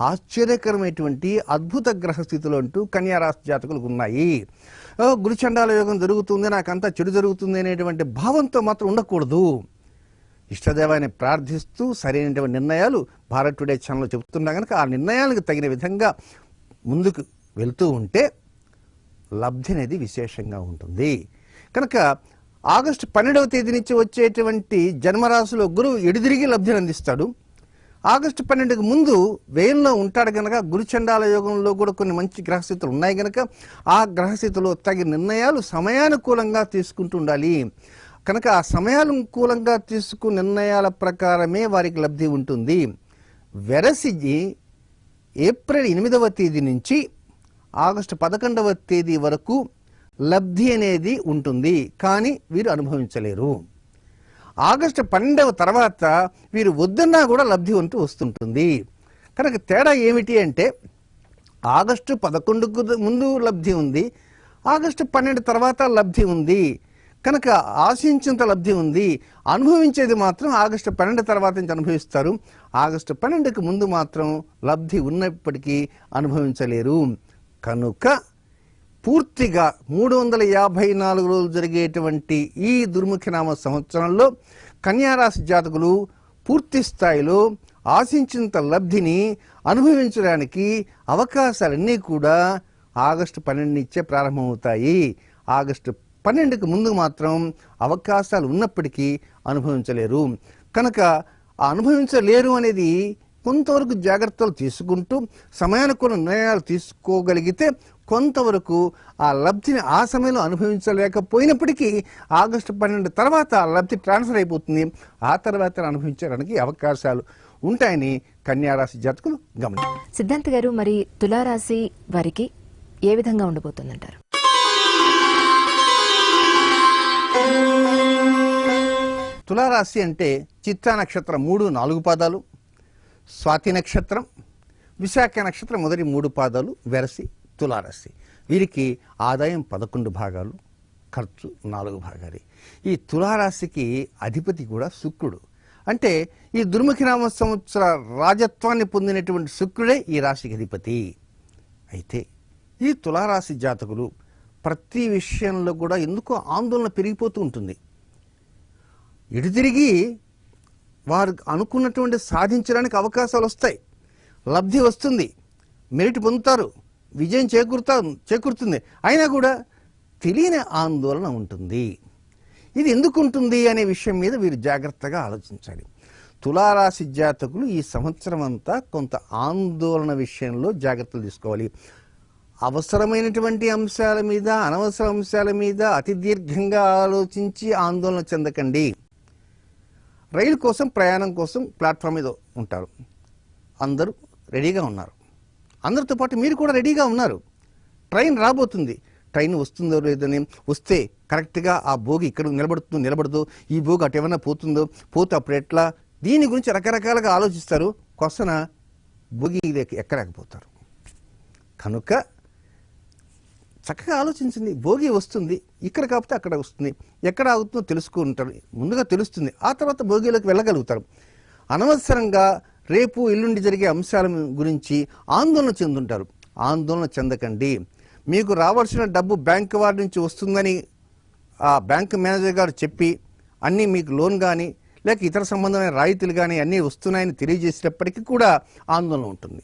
ఆశ్చర్యకరమైనటువంటి అద్భుత గ్రహస్థితులు అంటూ కన్యారాశి జాతకులకు ఉన్నాయి. గురుచండాల యోగం జరుగుతుంది, నాకంతా చెడు జరుగుతుంది అనేటువంటి భావంతో మాత్రం ఉండకూడదు. ఇష్టదేవాన్ని ప్రార్థిస్తూ సరైనటువంటి నిర్ణయాలు భారత్ టుడే ఛానల్లో చెబుతున్నా కనుక ఆ నిర్ణయాలకు తగిన విధంగా ముందుకు వెళ్తూ ఉంటే లబ్ధి అనేది విశేషంగా ఉంటుంది. కనుక ఆగస్టు 12వ తేదీ నుంచి వచ్చేటువంటి జన్మరాశిలో గురువు ఎడుదిరిగి లబ్ధిని అందిస్తాడు. ఆగస్టు 12కు ముందు వ్యయంలో ఉంటాడు కనుక గురుచండాల యోగంలో కూడా కొన్ని మంచి గ్రహస్థితులు ఉన్నాయి కనుక ఆ గ్రహస్థితిలో తగిన నిర్ణయాలు సమయానుకూలంగా తీసుకుంటూ ఉండాలి. కనుక ఆ సమయానుకూలంగా తీసుకున్న నిర్ణయాల ప్రకారమే వారికి లబ్ధి ఉంటుంది. వెరసిజి ఏప్రిల్ 8వ తేదీ నుంచి ఆగస్టు 11వ తేదీ వరకు లబ్ధి అనేది ఉంటుంది, కానీ వీరు అనుభవించలేరు. ఆగస్టు 12వ తర్వాత వీరు వద్దన్నా కూడా లబ్ధి అంటూ వస్తుంటుంది. కనుక తేడా ఏమిటి అంటే ఆగస్టు 11కు ముందు లబ్ధి ఉంది, ఆగస్టు 12 తర్వాత లబ్ధి ఉంది. కనుక ఆశించేంత లబ్ధి ఉంది, అనుభవించేది మాత్రం ఆగస్టు 12 తర్వాత నుంచి అనుభవిస్తారు. ఆగస్టు 12కు ముందు మాత్రం లబ్ధి ఉన్నప్పటికీ అనుభవించలేరు. కనుక పూర్తిగా 354 రోజులు జరిగేటువంటి ఈ దుర్ముఖినామ సంవత్సరంలో కన్యారాశి జాతకులు పూర్తి స్థాయిలో ఆశించినంత లబ్ధిని అనుభవించడానికి అవకాశాలన్నీ కూడా ఆగస్టు 12 నుంచే ప్రారంభమవుతాయి. ఆగస్టు 12కు ముందు మాత్రం అవకాశాలు ఉన్నప్పటికీ అనుభవించలేరు. కనుక ఆ అనుభవించలేరు అనేది కొంతవరకు జాగ్రత్తలు తీసుకుంటూ సమయానుకూల నిర్ణయాలు తీసుకోగలిగితే కొంతవరకు ఆ లబ్ధిని ఆ సమయంలో అనుభవించలేకపోయినప్పటికీ ఆగస్టు 12 తర్వాత ఆ లబ్ధి ట్రాన్స్ఫర్ అయిపోతుంది. ఆ తర్వాత అనుభవించడానికి అవకాశాలు ఉంటాయని కన్యారాశి జాతకులు గమనించారు. సిద్ధాంత్ గారు, మరి తులారాశి వారికి ఏ విధంగా ఉండబోతుందంటారు? తులారాశి అంటే చిత్తా నక్షత్రం 3, 4 పాదాలు, స్వాతి నక్షత్రం, విశాఖ నక్షత్రం మొదటి 3 పాదాలు వెరసి తులారాశి. వీరికి ఆదాయం 11 భాగాలు, ఖర్చు 4 భాగాలు. ఈ తులారాశికి అధిపతి కూడా శుక్రుడు. అంటే ఈ దుర్ముఖినామ సంవత్సర రాజత్వాన్ని పొందినటువంటి శుక్రుడే ఈ రాశికి అధిపతి. అయితే ఈ తులారాశి జాతకులు ప్రతి విషయంలో కూడా ఎందుకో ఆందోళన పెరిగిపోతూ ఉంటుంది. ఇటు తిరిగి వారు అనుకున్నటువంటి సాధించడానికి అవకాశాలు వస్తాయి, లబ్ధి వస్తుంది, మెరిట్ పొందుతారు, విజయం చేకూరుతుంది. అయినా కూడా తెలియని ఆందోళన ఉంటుంది. ఇది ఎందుకు ఉంటుంది అనే విషయం మీద వీరు జాగ్రత్తగా ఆలోచించాలి. తులారాశి జాతకులు ఈ సంవత్సరం అంతా కొంత ఆందోళన విషయంలో జాగ్రత్తలు తీసుకోవాలి. అవసరమైనటువంటి అంశాల మీద, అనవసర అంశాల మీద అతి దీర్ఘంగా ఆలోచించి ఆందోళన చెందకండి. రైలు కోసం, ప్రయాణం కోసం ప్లాట్ఫామ్ మీద ఉంటారు, అందరూ రెడీగా ఉన్నారు, అందరితో పాటు మీరు కూడా రెడీగా ఉన్నారు. ట్రైన్ రాబోతుంది, ట్రైన్ వస్తుందో లేదని, వస్తే కరెక్ట్గా ఆ భోగి ఇక్కడ నిలబడుతూ ఈ భోగి అటు ఏమైనా పోతే అప్పుడు ఎట్లా, దీని గురించి రకరకాలుగా ఆలోచిస్తారు. కొసన భోగి ఎక్కలేకపోతారు. కనుక చక్కగా ఆలోచించింది. భోగి వస్తుంది, ఇక్కడ కాకపోతే అక్కడ వస్తుంది, ఎక్కడ ఆగుతుందో తెలుసుకుంటారు, ముందుగా తెలుస్తుంది. ఆ తర్వాత భోగిలోకి వెళ్ళగలుగుతారు. అనవసరంగా రేపు ఎల్లుండి జరిగే అంశాల గురించి ఆందోళన చెందుంటారు. ఆందోళన చెందకండి. మీకు రావాల్సిన డబ్బు బ్యాంకు వారి నుంచి వస్తుందని ఆ బ్యాంకు మేనేజర్ గారు చెప్పి అన్నీ మీకు లోన్ కానీ లేక ఇతర సంబంధమైన రాయితీలు కానీ అన్నీ వస్తున్నాయని తెలియజేసినప్పటికీ కూడా ఆందోళన ఉంటుంది.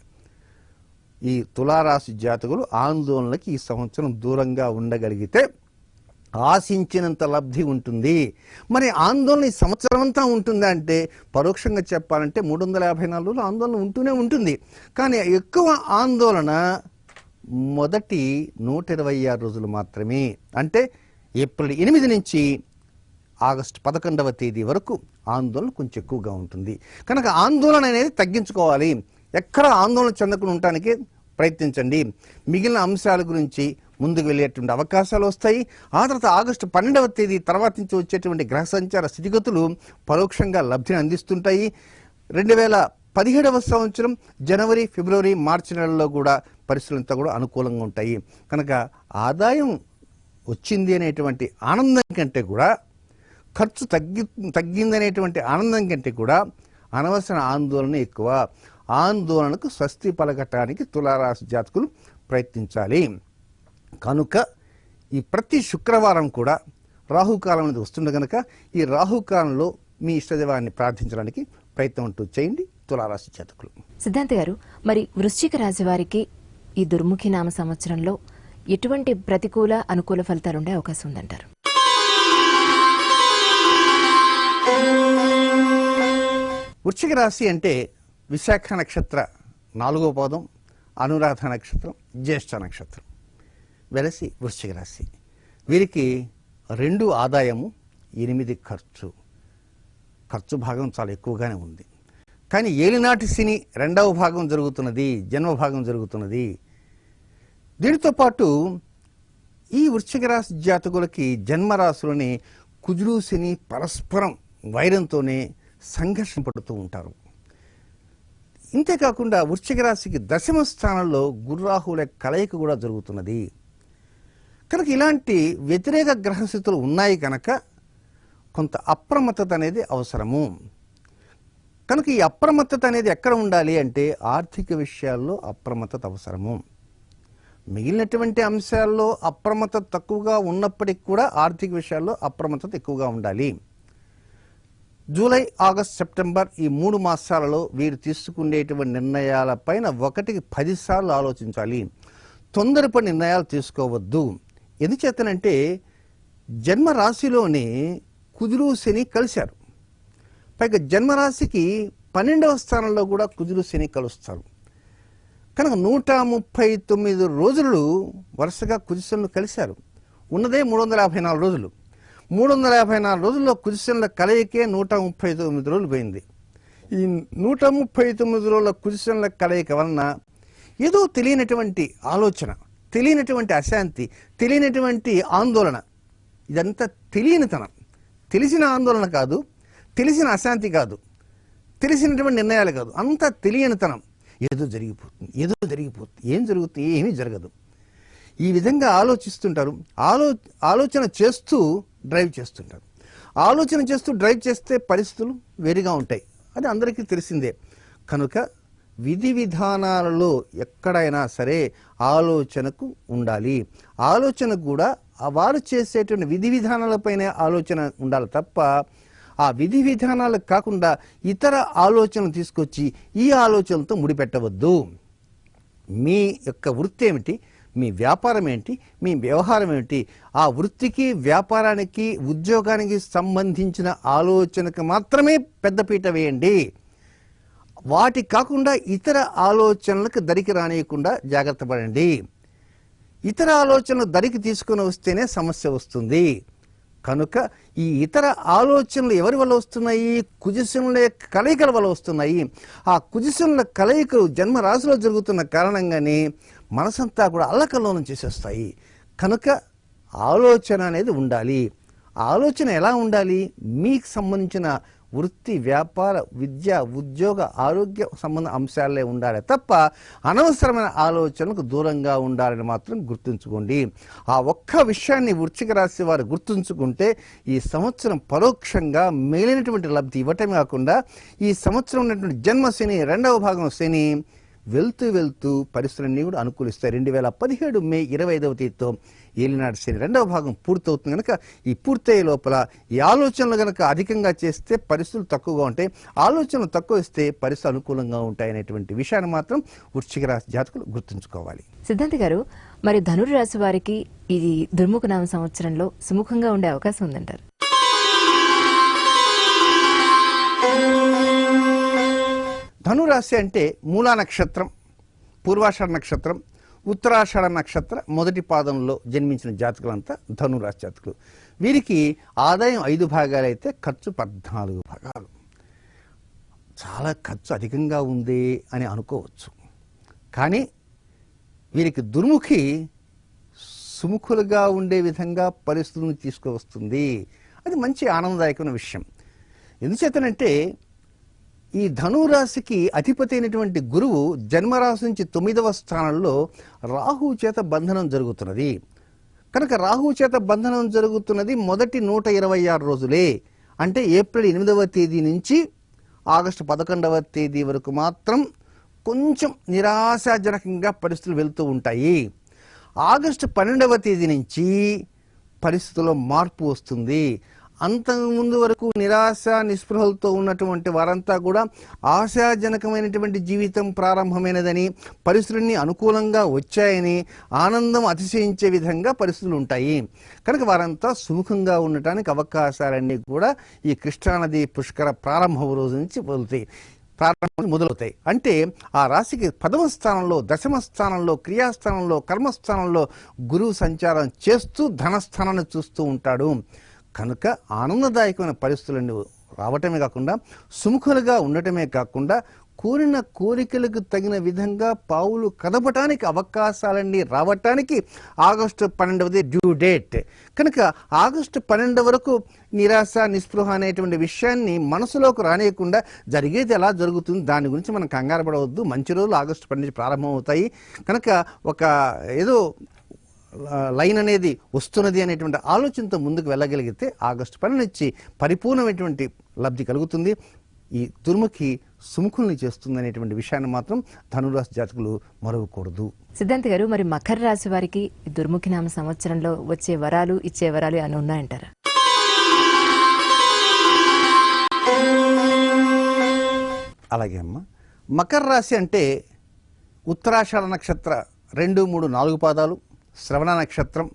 ఈ తులారాశి జాతకులు ఆందోళనకి ఈ సంవత్సరం దూరంగా ఉండగలిగితే ఆశించినంత లబ్ధి ఉంటుంది. మరి ఆందోళన ఈ సంవత్సరం అంతా ఉంటుందా అంటే పరోక్షంగా చెప్పాలంటే 354 రోజులు ఆందోళన ఉంటూనే ఉంటుంది. కానీ ఎక్కువ ఆందోళన మొదటి 126 రోజులు మాత్రమే. అంటే ఏప్రిల్ 8 నుంచి ఆగస్టు 11వ తేదీ వరకు ఆందోళన కొంచెం ఎక్కువగా ఉంటుంది. కనుక ఆందోళన అనేది తగ్గించుకోవాలి. ఎక్కడ ఆందోళన చెందకుండా ఉండటానికి ప్రయత్నించండి. మిగిలిన అంశాల గురించి ముందుకు వెళ్ళేటువంటి అవకాశాలు వస్తాయి. ఆ తర్వాత ఆగస్టు 12వ తేదీ తర్వాత నుంచి వచ్చేటువంటి గ్రహ సంచార స్థితిగతులు పరోక్షంగా లబ్ధిని అందిస్తుంటాయి. 2017వ సంవత్సరం జనవరి, ఫిబ్రవరి, మార్చి నెలల్లో కూడా పరిస్థితులంతా కూడా అనుకూలంగా ఉంటాయి. కనుక ఆదాయం వచ్చింది అనేటువంటి ఆనందం కంటే కూడా, ఖర్చు తగ్గిందనేటువంటి ఆనందం కంటే కూడా అనవసర ఆందోళన ఎక్కువ. ఆందోళనకు స్వస్తి పలకటానికి తులారాశి జాతకులు ప్రయత్నించాలి. కనుక ఈ ప్రతి శుక్రవారం కూడా రాహుకాలం అనేది వస్తుంది. కనుక ఈ రాహుకాలంలో మీ ఇష్టదైవాన్ని ప్రార్థించడానికి ప్రయత్నం అంటూ చేయండి తులారాశి జాతకులు. సిద్ధాంత్ గారు, మరి వృశ్చిక రాశి వారికి ఈ దుర్ముఖి నామ సంవత్సరంలో ఎటువంటి ప్రతికూల, అనుకూల ఫలితాలు ఉండే అవకాశం ఉందంటారు? వృశ్చిక రాశి అంటే విశాఖ నక్షత్ర 4వ పాదం, అనురాధ నక్షత్రం, జ్యేష్ఠ నక్షత్రం వెలసి వృశ్చిక రాశి. వీరికి 2 ఆదాయము, 8 ఖర్చు భాగం చాలా ఎక్కువగానే ఉంది. కానీ ఏలినాటి శని 2వ భాగం జరుగుతున్నది, జన్మ భాగం జరుగుతున్నది. దీనితో పాటు ఈ వృశ్చిక రాశి జాతకులకి జన్మరాశులని కుజుడు, శని పరస్పరం వైరంతోనే సంఘర్షణ పడుతూ ఉంటారు. ఇంతేకాకుండా వృశ్చిక రాశికి దశమ స్థానంలో గుర్రాహుల కలయిక కూడా జరుగుతున్నది కనుక ఇలాంటి వ్యతిరేక గ్రహస్థితులు ఉన్నాయి కనుక కొంత అప్రమత్తత అనేది అవసరము. కనుక ఈ అప్రమత్తత అనేది ఎక్కడ ఉండాలి అంటే ఆర్థిక విషయాల్లో అప్రమత్తత అవసరము. మిగిలినటువంటి అంశాల్లో అప్రమత్తత తక్కువగా ఉన్నప్పటికీ కూడా ఆర్థిక విషయాల్లో అప్రమత్తత ఎక్కువగా ఉండాలి. జూలై, ఆగస్ట్, సెప్టెంబర్ ఈ 3 మాసాలలో వీరు తీసుకునేటువంటి నిర్ణయాలపైన 1కి 10 సార్లు ఆలోచించాలి. తొందరపడి నిర్ణయాలు తీసుకోవద్దు. ఎందుచేతనంటే జన్మరాశిలోనే కుజులు శని కలిశారు. పైగా జన్మరాశికి 12వ స్థానంలో కూడా కుజులు శని కలుస్తారు. కనుక 139 రోజులు వరుసగా కుజశనులు కలిశారు. ఉన్నదే 354 రోజులు. 354 రోజుల్లో కుజశనుల కలయికే 139 రోజులు పోయింది. ఈ 139 రోజుల కుజశనుల కలయిక వలన ఏదో తెలియనటువంటి ఆలోచన, తెలియనటువంటి అశాంతి, తెలియనటువంటి ఆందోళన, ఇదంతా తెలియనితనం. తెలిసిన ఆందోళన కాదు, తెలిసిన అశాంతి కాదు, తెలిసినటువంటి నిర్ణయాలు కాదు, అంతా తెలియనితనం. ఏదో జరిగిపోతుంది, ఏదో జరిగిపోతుంది, ఏం జరుగుతుంది, ఏమీ జరగదు. ఈ విధంగా ఆలోచిస్తుంటారు. ఆలోచన చేస్తూ డ్రైవ్ చేస్తుంటారు. ఆలోచన చేస్తూ డ్రైవ్ చేస్తే పరిస్థితులు వేరుగా ఉంటాయి. అది అందరికీ తెలిసిందే. కనుక విధి విధానాలలో ఎక్కడైనా సరే ఆలోచనకు ఉండాలి. ఆలోచన కూడా వారు చేసేటువంటి విధి విధానాలపైనే ఆలోచన ఉండాలి తప్ప ఆ విధి విధానాలకు కాకుండా ఇతర ఆలోచనలు తీసుకొచ్చి ఈ ఆలోచనలతో ముడిపెట్టవద్దు. మీ యొక్క వృత్తి ఏమిటి, మీ వ్యాపారం ఏంటి, మీ వ్యవహారం ఏమిటి, ఆ వృత్తికి, వ్యాపారానికి, ఉద్యోగానికి సంబంధించిన ఆలోచనకు మాత్రమే పెద్దపీట వేయండి. వాటి కాకుండా ఇతర ఆలోచనలకు దరికి రానియకుండా జాగ్రత్త పడండి. ఇతర ఆలోచనలు దరికి తీసుకుని వస్తేనే సమస్య వస్తుంది. కనుక ఈ ఇతర ఆలోచనలు ఎవరి వల్ల వస్తున్నాయి? కుజశనుల కలయికల వల్ల వస్తున్నాయి. ఆ కుజశనుల కలయికలు జన్మరాశిలో జరుగుతున్న కారణంగానే మనసంతా కూడా అల్లకల్లోలం చేసేస్తాయి. కనుక ఆలోచన అనేది ఉండాలి. ఆలోచన ఎలా ఉండాలి? మీకు సంబంధించిన వృత్తి, వ్యాపార, విద్య, ఉద్యోగ, ఆరోగ్య సంబంధ అంశాలే ఉండాలి తప్ప అనవసరమైన ఆలోచనలకు దూరంగా ఉండాలని మాత్రం గుర్తుంచుకోండి. ఆ ఒక్క విషయాన్ని వృశ్చిక రాశి వారు గుర్తుంచుకుంటే ఈ సంవత్సరం పరోక్షంగా మేలైనటువంటి లబ్ధి ఇవ్వటమే కాకుండా ఈ సంవత్సరం ఉన్నటువంటి జన్మ శని, 2వ భాగం శని వెళ్తూ పరిస్థితులన్నీ కూడా అనుకూలిస్తాయి. 2017 మే 25వ తేదీతో ఏలినాడు శని 2వ భాగం పూర్తవుతుంది. కనుక ఈ పూర్తయ్యే లోపల ఈ ఆలోచనలు కనుక అధికంగా చేస్తే పరిస్థితులు తక్కువగా ఉంటాయి, ఆలోచనలు తక్కువ ఇస్తే పరిస్థితులు అనుకూలంగా ఉంటాయి అనేటువంటి విషయాన్ని మాత్రం వృశ్చిక రాశి జాతకులు గుర్తుంచుకోవాలి. సిద్ధాంత్ గారు, మరి ధనుర్రాశి వారికి ఇది దుర్ముఖనామ సంవత్సరంలో సుముఖంగా ఉండే అవకాశం ఉందంటారు? ధనురాశి అంటే మూలా నక్షత్రం, పూర్వాషాఢ నక్షత్రం, ఉత్తరాషాఢ నక్షత్ర మొదటి పాదంలో జన్మించిన జాతకులంతా ధనురాశి జాతకులు. వీరికి ఆదాయం 5 భాగాలైతే ఖర్చు 14 భాగాలు. చాలా ఖర్చు అధికంగా ఉంది అని అనుకోవచ్చు. కానీ వీరికి దుర్ముఖి సుముఖులుగా ఉండే విధంగా పరిస్థితులను తీసుకువస్తుంది. అది మంచి ఆనందదాయకమైన విషయం. ఎందుచేతనంటే ఈ ధనురాశికి అధిపతి అయినటువంటి గురువు జన్మరాశి నుంచి 9వ స్థానంలో రాహువు చేత బంధనం జరుగుతున్నది. కనుక రాహువు చేత బంధనం జరుగుతున్నది మొదటి 126 రోజులే. అంటే ఏప్రిల్ 8వ తేదీ నుంచి ఆగస్టు 11వ తేదీ వరకు మాత్రం కొంచెం నిరాశాజనకంగా పరిస్థితులు వెళ్తూ ఉంటాయి. ఆగస్టు 12వ తేదీ నుంచి పరిస్థితుల్లో మార్పు వస్తుంది. అంతకుముందు వరకు నిరాశ నిస్పృహలతో ఉన్నటువంటి వారంతా కూడా ఆశాజనకమైనటువంటి జీవితం ప్రారంభమైనదని, పరిస్థితులన్నీ అనుకూలంగా వచ్చాయని ఆనందం అతిశయించే విధంగా పరిస్థితులు ఉంటాయి. కనుక వారంతా సుముఖంగా ఉండటానికి అవకాశాలన్నీ కూడా ఈ కృష్ణానది పుష్కర ప్రారంభం రోజు నుంచి మొదలవుతాయి. అంటే ఆ రాశికి 10వ స్థానంలో, 10వ స్థానంలో, క్రియాస్థానంలో, కర్మస్థానంలో గురువు సంచారం చేస్తూ ధనస్థానాన్ని చూస్తూ ఉంటాడు. కనుక ఆనందదాయకమైన పరిస్థితులను రావటమే కాకుండా సుముఖులుగా ఉండటమే కాకుండా కోరిన కోరికలకు తగిన విధంగా పావులు కదపటానికి అవకాశాలన్నీ రావటానికి ఆగస్టు 12వ డ్యూ డేట్. కనుక ఆగస్టు 12 వరకు నిరాశ నిస్పృహ అనేటువంటి విషయాన్ని మనసులోకి రానియకుండా జరిగేది ఎలా జరుగుతుంది దాని గురించి మనం కంగారు పడవద్దు. మంచి రోజులు ఆగస్టు 12 ప్రారంభం అవుతాయి. కనుక ఒక ఏదో లైన్ అనేది వస్తున్నది అనేటువంటి ఆలోచనతో ముందుకు వెళ్ళగలిగితే ఆగస్టు 12 నుంచి పరిపూర్ణమైనటువంటి లబ్ధి కలుగుతుంది. ఈ దుర్ముఖి సుముఖుల్ని చేస్తుంది అనేటువంటి విషయాన్ని మాత్రం ధనురాశి జాతకులు మరవకూడదు. సిద్ధాంత్ గారు, మరి మకర రాశి వారికి దుర్ముఖి నామ సంవత్సరంలో వచ్చే వరాలు ఇచ్చే వరాలు అని ఉన్నాయంటారా? అలాగే అమ్మ, మకర రాశి అంటే ఉత్తరాషాఢ నక్షత్ర 2, 3, 4 పాదాలు, శ్రవణ నక్షత్రం,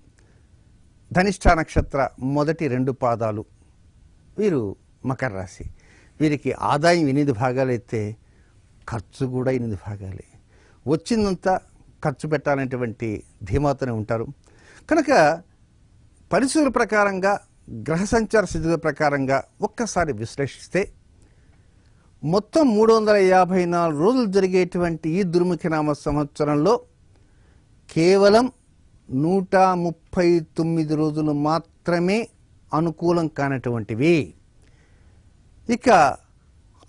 ధనిష్ఠ నక్షత్ర మొదటి 2 పాదాలు, వీరు మకర రాశి. వీరికి ఆదాయం 8 భాగాలైతే ఖర్చు కూడా 8 భాగాలే. వచ్చిందంతా ఖర్చు పెట్టాలనేటువంటి ధీమాతోనే ఉంటారు. కనుక పరిస్థితుల ప్రకారంగా గ్రహ సంచార స్థితుల ప్రకారంగా ఒక్కసారి విశ్లేషిస్తే మొత్తం 354 రోజులు జరిగేటువంటి ఈ దుర్ముఖి నామ సంవత్సరంలో కేవలం 139 రోజులు మాత్రమే అనుకూలం కానటువంటివి. ఇక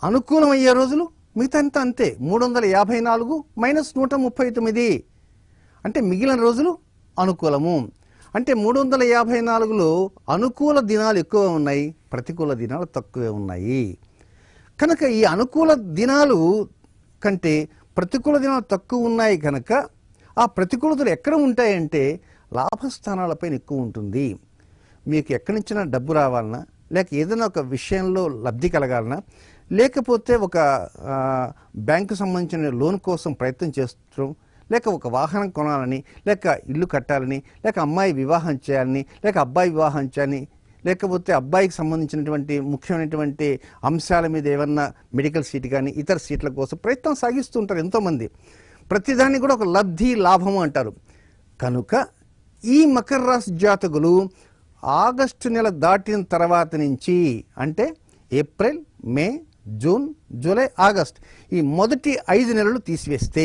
అనుకూలమయ్యే రోజులు మిగతా అంతే. 354 మైనస్ 139 అంటే మిగిలిన రోజులు అనుకూలము. అంటే 354లో అనుకూల దినాలు ఎక్కువ ఉన్నాయి, ప్రతికూల దినాలు తక్కువే ఉన్నాయి. కనుక ఈ అనుకూల దినాలు కంటే ప్రతికూల దినాలు తక్కువ ఉన్నాయి కనుక ఆ ప్రతికూలతలు ఎక్కడ ఉంటాయంటే లాభస్థానాలపైన ఎక్కువ ఉంటుంది. మీకు ఎక్కడి నుంచినా డబ్బు రావాలన్నా, లేక ఏదైనా ఒక విషయంలో లబ్ధి కలగాలన్నా, లేకపోతే ఒక బ్యాంకు సంబంధించిన లోన్ కోసం ప్రయత్నం చేస్తూ, లేక ఒక వాహనం కొనాలని, లేక ఇల్లు కట్టాలని, లేక అమ్మాయి వివాహం చేయాలని, లేక అబ్బాయి వివాహం చేయాలని, లేకపోతే అబ్బాయికి సంబంధించినటువంటి ముఖ్యమైనటువంటి అంశాల మీద ఏమన్నా మెడికల్ సీట్ కానీ ఇతర సీట్ల కోసం ప్రయత్నం సాగిస్తూ ఉంటారు ఎంతోమంది. ప్రతిదాన్ని కూడా ఒక లబ్ధి లాభము అంటారు. కనుక ఈ మకర రాశి జాతకులు ఆగస్టు నెల దాటిన తర్వాత నుంచి, అంటే ఏప్రిల్, మే, జూన్, జూలై, ఆగస్ట్, ఈ మొదటి 5 నెలలు తీసివేస్తే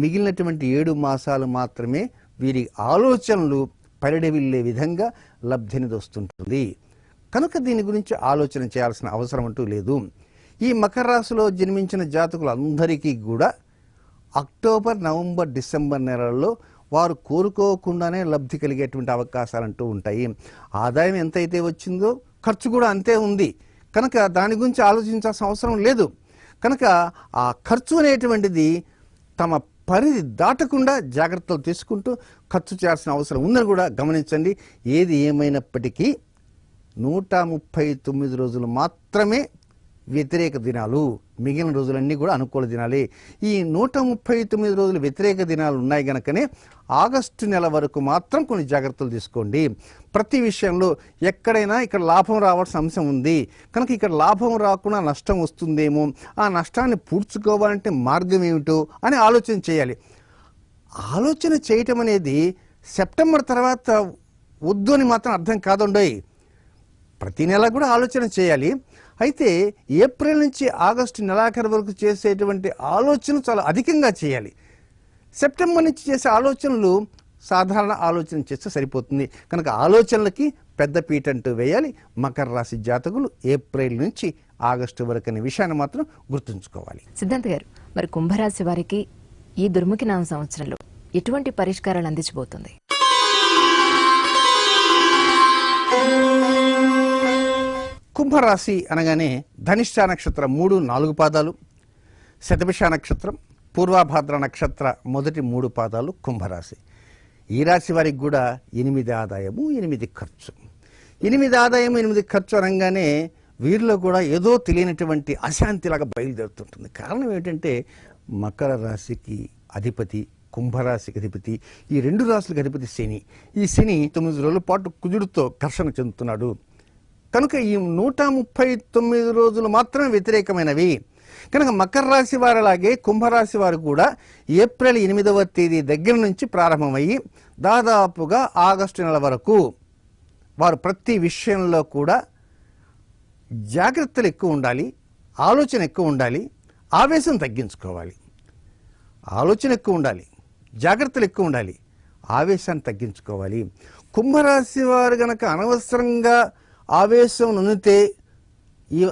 మిగిలినటువంటి 7 మాసాలు మాత్రమే వీరి ఆలోచనలు పరిడవిల్లే విధంగా లబ్ధి అనేది వస్తుంటుంది. కనుక దీని గురించి ఆలోచన చేయాల్సిన అవసరం అంటూ లేదు. ఈ మకర రాశిలో జన్మించిన జాతకులందరికీ కూడా అక్టోబర్, నవంబర్, డిసెంబర్ నెలల్లో వారు కోరుకోకుండానే లబ్ధి కలిగేటువంటి అవకాశాలు అంటూ ఉంటాయి. ఆదాయం ఎంతైతే వచ్చిందో ఖర్చు కూడా అంతే ఉంది. కనుక దాని గురించి ఆలోచించాల్సిన అవసరం లేదు. కనుక ఆ ఖర్చు అనేటువంటిది తమ పరిధి దాటకుండా జాగ్రత్తలు తీసుకుంటూ ఖర్చు చేయాల్సిన అవసరం ఉందని కూడా గమనించండి. ఏది ఏమైనప్పటికీ 139 రోజులు మాత్రమే వ్యతిరేక దినాలు, మిగిలిన రోజులన్నీ కూడా అనుకూల దినాలే. ఈ 139 రోజులు వ్యతిరేక దినాలు ఉన్నాయి గనకనే ఆగస్టు నెల వరకు మాత్రం కొన్ని జాగ్రత్తలు తీసుకోండి. ప్రతి విషయంలో ఎక్కడైనా ఇక్కడ లాభం రావాల్సిన అంశం ఉంది కనుక ఇక్కడ లాభం రాకుండా నష్టం వస్తుందేమో, ఆ నష్టాన్ని పూడ్చుకోవాలంటే మార్గం ఏమిటో అని ఆలోచన చేయాలి. ఆలోచన చేయటం అనేది సెప్టెంబర్ తర్వాత వద్దు అని మాత్రం అర్థం కాదండోయ్. ప్రతి నెల కూడా ఆలోచన చేయాలి. అయితే ఏప్రిల్ నుంచి ఆగస్టు నెలాఖరు వరకు చేసేటువంటి ఆలోచన చాలా అధికంగా చేయాలి. సెప్టెంబర్ నుంచి చేసే ఆలోచనలు సాధారణ ఆలోచన చేస్తే సరిపోతుంది. కనుక ఆలోచనలకి పెద్ద పీట అంటూ వేయాలి. మకర రాశి జాతకులు ఏప్రిల్ నుంచి ఆగస్టు వరకు అనే విషయాన్ని మాత్రం గుర్తుంచుకోవాలి. సిద్ధాంత్ గారు, మరి కుంభరాశి వారికి ఈ దుర్ముఖి నామ సంవత్సరంలో ఎటువంటి పరిష్కారాలు అందించబోతుంది? కుంభరాశి అనగానే ధనిష్ఠ నక్షత్రం 3, 4 పాదాలు, శతభిష నక్షత్రం, పూర్వభాద్ర నక్షత్ర మొదటి 3 పాదాలు కుంభరాశి. ఈ రాశి వారికి కూడా 8 ఆదాయము 8 ఖర్చు. 8 ఆదాయం 8 ఖర్చు అనగానే వీరిలో కూడా ఏదో తెలియనటువంటి అశాంతిలాగా బయలుదేరుతుంటుంది. కారణం ఏమిటంటే మకర రాశికి అధిపతి, కుంభరాశికి అధిపతి, ఈ 2 రాశులకు అధిపతి శని. ఈ శని 9 రోజుల పాటు కుజుడితో ఘర్షణ చెందుతున్నాడు. కనుక ఈ 139 రోజులు మాత్రమే వ్యతిరేకమైనవి. కనుక మకర రాశి వారిలాగే కుంభరాశి వారు కూడా ఏప్రిల్ 8వ తేదీ దగ్గర నుంచి ప్రారంభమయ్యి దాదాపుగా ఆగస్టు నెల వరకు వారు ప్రతి విషయంలో కూడా జాగ్రత్తలు ఎక్కువ ఉండాలి, ఆలోచన ఎక్కువ ఉండాలి. ఆవేశం తగ్గించుకోవాలి, ఆలోచన ఎక్కువ ఉండాలి, జాగ్రత్తలు ఎక్కువ ఉండాలి, ఆవేశాన్ని తగ్గించుకోవాలి. కుంభరాశి వారు గనక అనవసరంగా ఆవేశం నొందితే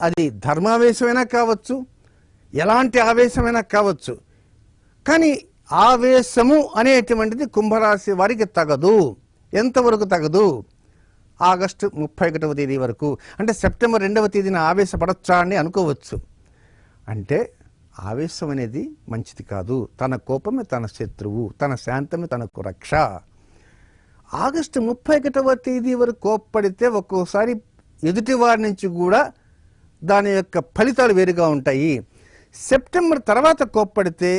అది ధర్మావేశమైనా కావచ్చు, ఎలాంటి ఆవేశమైనా కావచ్చు, కానీ ఆవేశము అనేటువంటిది కుంభరాశి వారికి తగదు. ఎంతవరకు తగదు? ఆగస్టు 31వ తేదీ వరకు. అంటే సెప్టెంబర్ 2వ తేదీన ఆవేశపడచ్చా అని అనుకోవచ్చు. అంటే ఆవేశం అనేది మంచిది కాదు. తన కోపమే తన శత్రువు, తన శాంతమే తనకు రక్ష. ఆగస్టు 31వ తేదీ వరకు కోప్పడితే ఒక్కోసారి ఎదుటి వారి నుంచి కూడా దాని యొక్క ఫలితాలు వేరుగా ఉంటాయి. సెప్టెంబర్ తర్వాత కోప్పడితే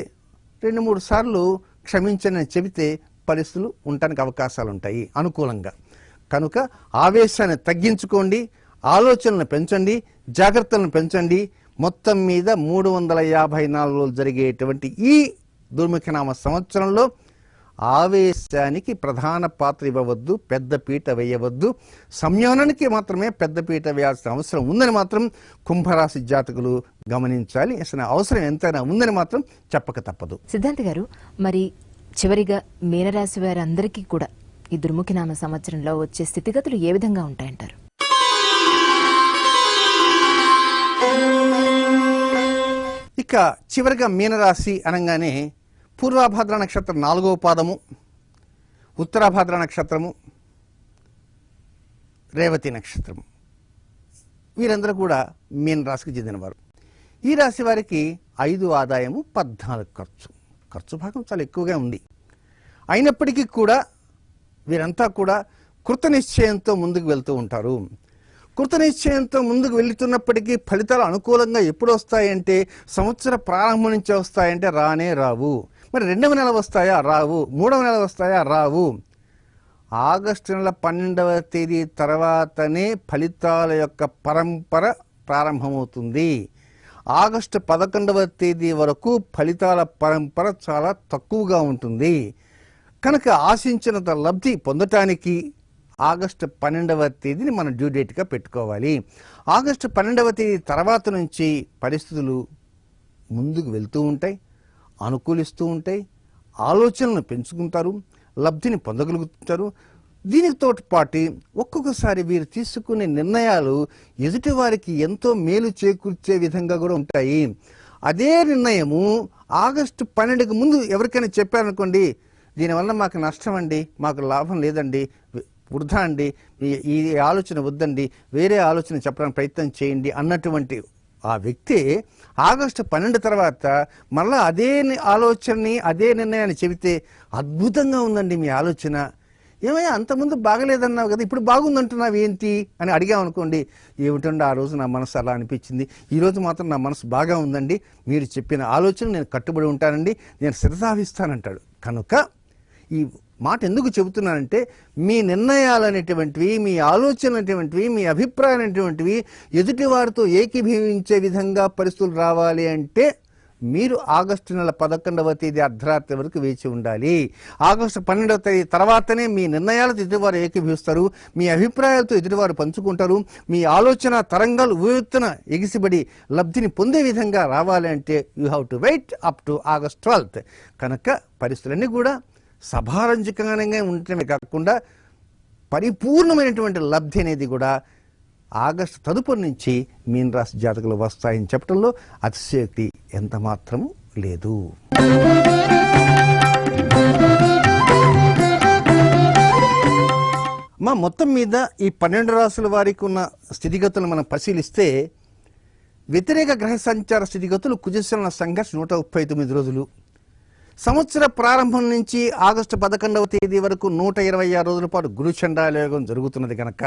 2-3 సార్లు క్షమించని చెబితే పరిస్థితులు ఉండడానికి అవకాశాలు ఉంటాయి అనుకూలంగా. కనుక ఆవేశాన్ని తగ్గించుకోండి, ఆలోచనలను పెంచండి, జాగ్రత్తలను పెంచండి. మొత్తం మీద 354 రోజులు జరిగేటువంటి ఈ దుర్ముఖనామ సంవత్సరంలో ఆవేశానికి ప్రధాన పాత్ర ఇవ్వవద్దు, పెద్ద పీట వేయవద్దు. సంయమనానికి మాత్రమే పెద్ద పీట వేయాల్సిన అవసరం ఉందని మాత్రం కుంభరాశి జాతకులు గమనించాలి. అసలు అవసరం ఎంతైనా ఉందని మాత్రం చెప్పక తప్పదు. సిద్ధాంత్ గారు, మరి చివరిగా మీనరాశి వారందరికీ కూడా ఈ దుర్ముఖనామ సంవత్సరంలో వచ్చే స్థితిగతులు ఏ విధంగా ఉంటాయంటారు? ఇక చివరిగా మీనరాశి అనగానే పూర్వభాద్ర నక్షత్రం 4వ పాదము, ఉత్తరాభాద్ర నక్షత్రము, రేవతి నక్షత్రము, వీరందరూ కూడా మీనరాశికి చెందినవారు. ఈ రాశి వారికి 5 ఆదాయము, 14 ఖర్చు భాగం చాలా ఎక్కువగా ఉంది. అయినప్పటికీ కూడా వీరంతా కూడా కృత నిశ్చయంతో ముందుకు వెళ్తూ ఉంటారు. కృత నిశ్చయంతో ముందుకు వెళుతున్నప్పటికీ ఫలితాలు అనుకూలంగా ఎప్పుడు వస్తాయంటే సంవత్సర ప్రారంభం నుంచి వస్తాయంటే రానే రావు. మరి 2వ నెల వస్తాయా? రావు. 3వ నెల వస్తాయా? రావు. ఆగస్టు నెల 12వ తేదీ తర్వాతనే ఫలితాల యొక్క పరంపర ప్రారంభమవుతుంది. ఆగస్టు 11వ తేదీ వరకు ఫలితాల పరంపర చాలా తక్కువగా ఉంటుంది. కనుక ఆశించినంత లబ్ధి పొందటానికి ఆగస్టు 12వ తేదీని మనం డ్యూ డేట్గా పెట్టుకోవాలి. ఆగస్టు 12వ తేదీ తర్వాత నుంచి పరిస్థితులు ముందుకు వెళ్తూ ఉంటాయి, అనుకూలిస్తూ ఉంటాయి, ఆలోచనలను పెంచుకుంటారు, లబ్ధిని పొందగలుగుతారు. దీనితో పాటు ఒక్కొక్కసారి వీరు తీసుకునే నిర్ణయాలు ఎదుటివారికి ఎంతో మేలు చేకూర్చే విధంగా కూడా ఉంటాయి. అదే నిర్ణయము ఆగస్టు 12కి ముందు ఎవరికైనా చెప్పారనుకోండి, దీనివల్ల మాకు నష్టం అండి, మాకు లాభం లేదండి, వృధా అండి, ఈ ఆలోచన వద్దండి, వేరే ఆలోచన చెప్పడానికి ప్రయత్నం చేయండి అన్నటువంటి ఆ వ్యక్తి ఆగస్టు 12 తర్వాత మళ్ళీ అదే ఆలోచనని, అదే నిర్ణయాన్ని చెబితే అద్భుతంగా ఉందండి మీ ఆలోచన, ఏమయ్యా అంతకుముందు బాగలేదన్నావు కదా, ఇప్పుడు బాగుందంటున్నావు ఏంటి అని అడిగామనుకోండి, ఏమిటండి ఆ రోజు నా మనసు అలా అనిపించింది, ఈరోజు మాత్రం నా మనసు బాగా ఉందండి, మీరు చెప్పిన ఆలోచన నేను కట్టుబడి ఉంటానండి, నేను శ్రద్ధావిస్తానంటాడు. కనుక ఈ మాట ఎందుకు చెబుతున్నానంటే మీ నిర్ణయాలు అనేటువంటివి, మీ ఆలోచనలు అనేటువంటివి, మీ అభిప్రాయాలు అనేటువంటివి ఎదుటి వారితో ఏకీభవించే విధంగా పరిస్థితులు రావాలి అంటే మీరు ఆగస్టు నెల 11వ తేదీ అర్ధరాత్రి వరకు వేచి ఉండాలి. ఆగస్టు 12వ తేదీ తర్వాతనే మీ నిర్ణయాలతో ఎదుటివారు ఏకీభవిస్తారు, మీ అభిప్రాయాలతో ఎదుటివారు పంచుకుంటారు, మీ ఆలోచన తరంగాలు ఉవ్వెత్తున ఎగిసిబడి లబ్ధిని పొందే విధంగా రావాలి అంటే you have to wait up to August 12th. కనుక పరిస్థితులన్నీ కూడా సభారంజకంగానే ఉండటమే కాకుండా పరిపూర్ణమైనటువంటి లబ్ధి అనేది కూడా ఆగస్టు తదుపరి నుంచి మీనరాశి జాతకులు వస్తాయని చెప్పడంలో అతిశయోక్తి ఎంత మాత్రము లేదు. మొత్తం మీద ఈ 12 రాశుల వారికి ఉన్న స్థితిగతులు మనం పరిశీలిస్తే వ్యతిరేక గ్రహ సంచార స్థితిగతులు కుజశనుల సంఘర్షణ 139 రోజులు. సంవత్సర ప్రారంభం నుంచి ఆగస్టు 11వ తేదీ వరకు 126 రోజుల పాటు గురుచండాల యోగం జరుగుతున్నది కనుక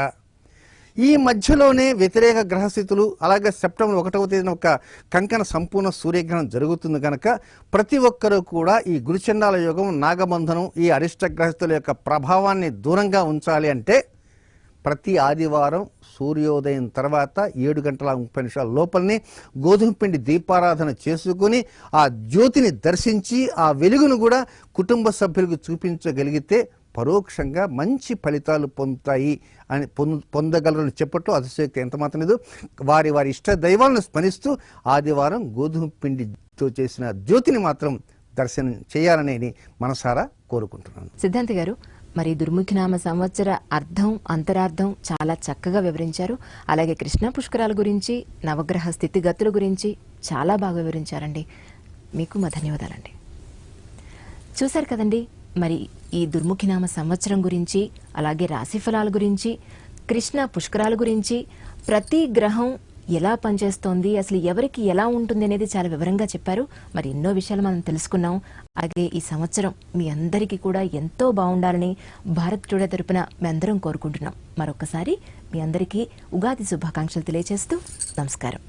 ఈ మధ్యలోనే వ్యతిరేక గ్రహస్థితులు, అలాగే సెప్టెంబర్ 1వ తేదీన ఒక కంకణ సంపూర్ణ సూర్యగ్రహణం జరుగుతుంది కనుక ప్రతి ఒక్కరూ కూడా ఈ గురుచండాల యోగం, నాగబంధనం, ఈ అరిష్ట గ్రహస్థుల యొక్క ప్రభావాన్ని దూరంగా ఉంచాలి అంటే ప్రతి ఆదివారం సూర్యోదయం తర్వాత 7:30 లోపలనే గోధుమ పిండి దీపారాధన చేసుకుని ఆ జ్యోతిని దర్శించి ఆ వెలుగును కూడా కుటుంబ సభ్యులకు చూపించగలిగితే పరోక్షంగా మంచి ఫలితాలు పొందుతాయి అని పొందగలరని చెప్పట్లో అతిశయోక్తి ఎంత మాత్రం లేదు. వారి వారి ఇష్ట దైవాలను స్మరిస్తూ ఆదివారం గోధుమ పిండి తో చేసిన జ్యోతిని మాత్రం దర్శనం చేయాలనేది మనసారా కోరుకుంటున్నాను. సిద్ధాంతి గారు, మరి దుర్ముఖినామ సంవత్సర అర్థం అంతరార్థం చాలా చక్కగా వివరించారు. అలాగే కృష్ణా పుష్కరాల గురించి, నవగ్రహ స్థితిగతుల గురించి చాలా బాగా వివరించారండి. మీకు మా ధన్యవాదాలండి. చూశారు కదండి, మరి ఈ దుర్ముఖినామ సంవత్సరం గురించి, అలాగే రాశిఫలాల గురించి, కృష్ణా పుష్కరాల గురించి, ప్రతి గ్రహం ఎలా పనిచేస్తోంది, అసలు ఎవరికి ఎలా ఉంటుంది అనేది చాలా వివరంగా చెప్పారు. మరి ఎన్నో విషయాలు మనం తెలుసుకున్నాం. అలాగే ఈ సంవత్సరం మీ అందరికీ కూడా ఎంతో బాగుండాలని భారత్ టుడే తరపున మీ అందరం కోరుకుంటున్నాం. మరొకసారి మీ అందరికీ ఉగాది శుభాకాంక్షలు తెలియజేస్తూ నమస్కారం.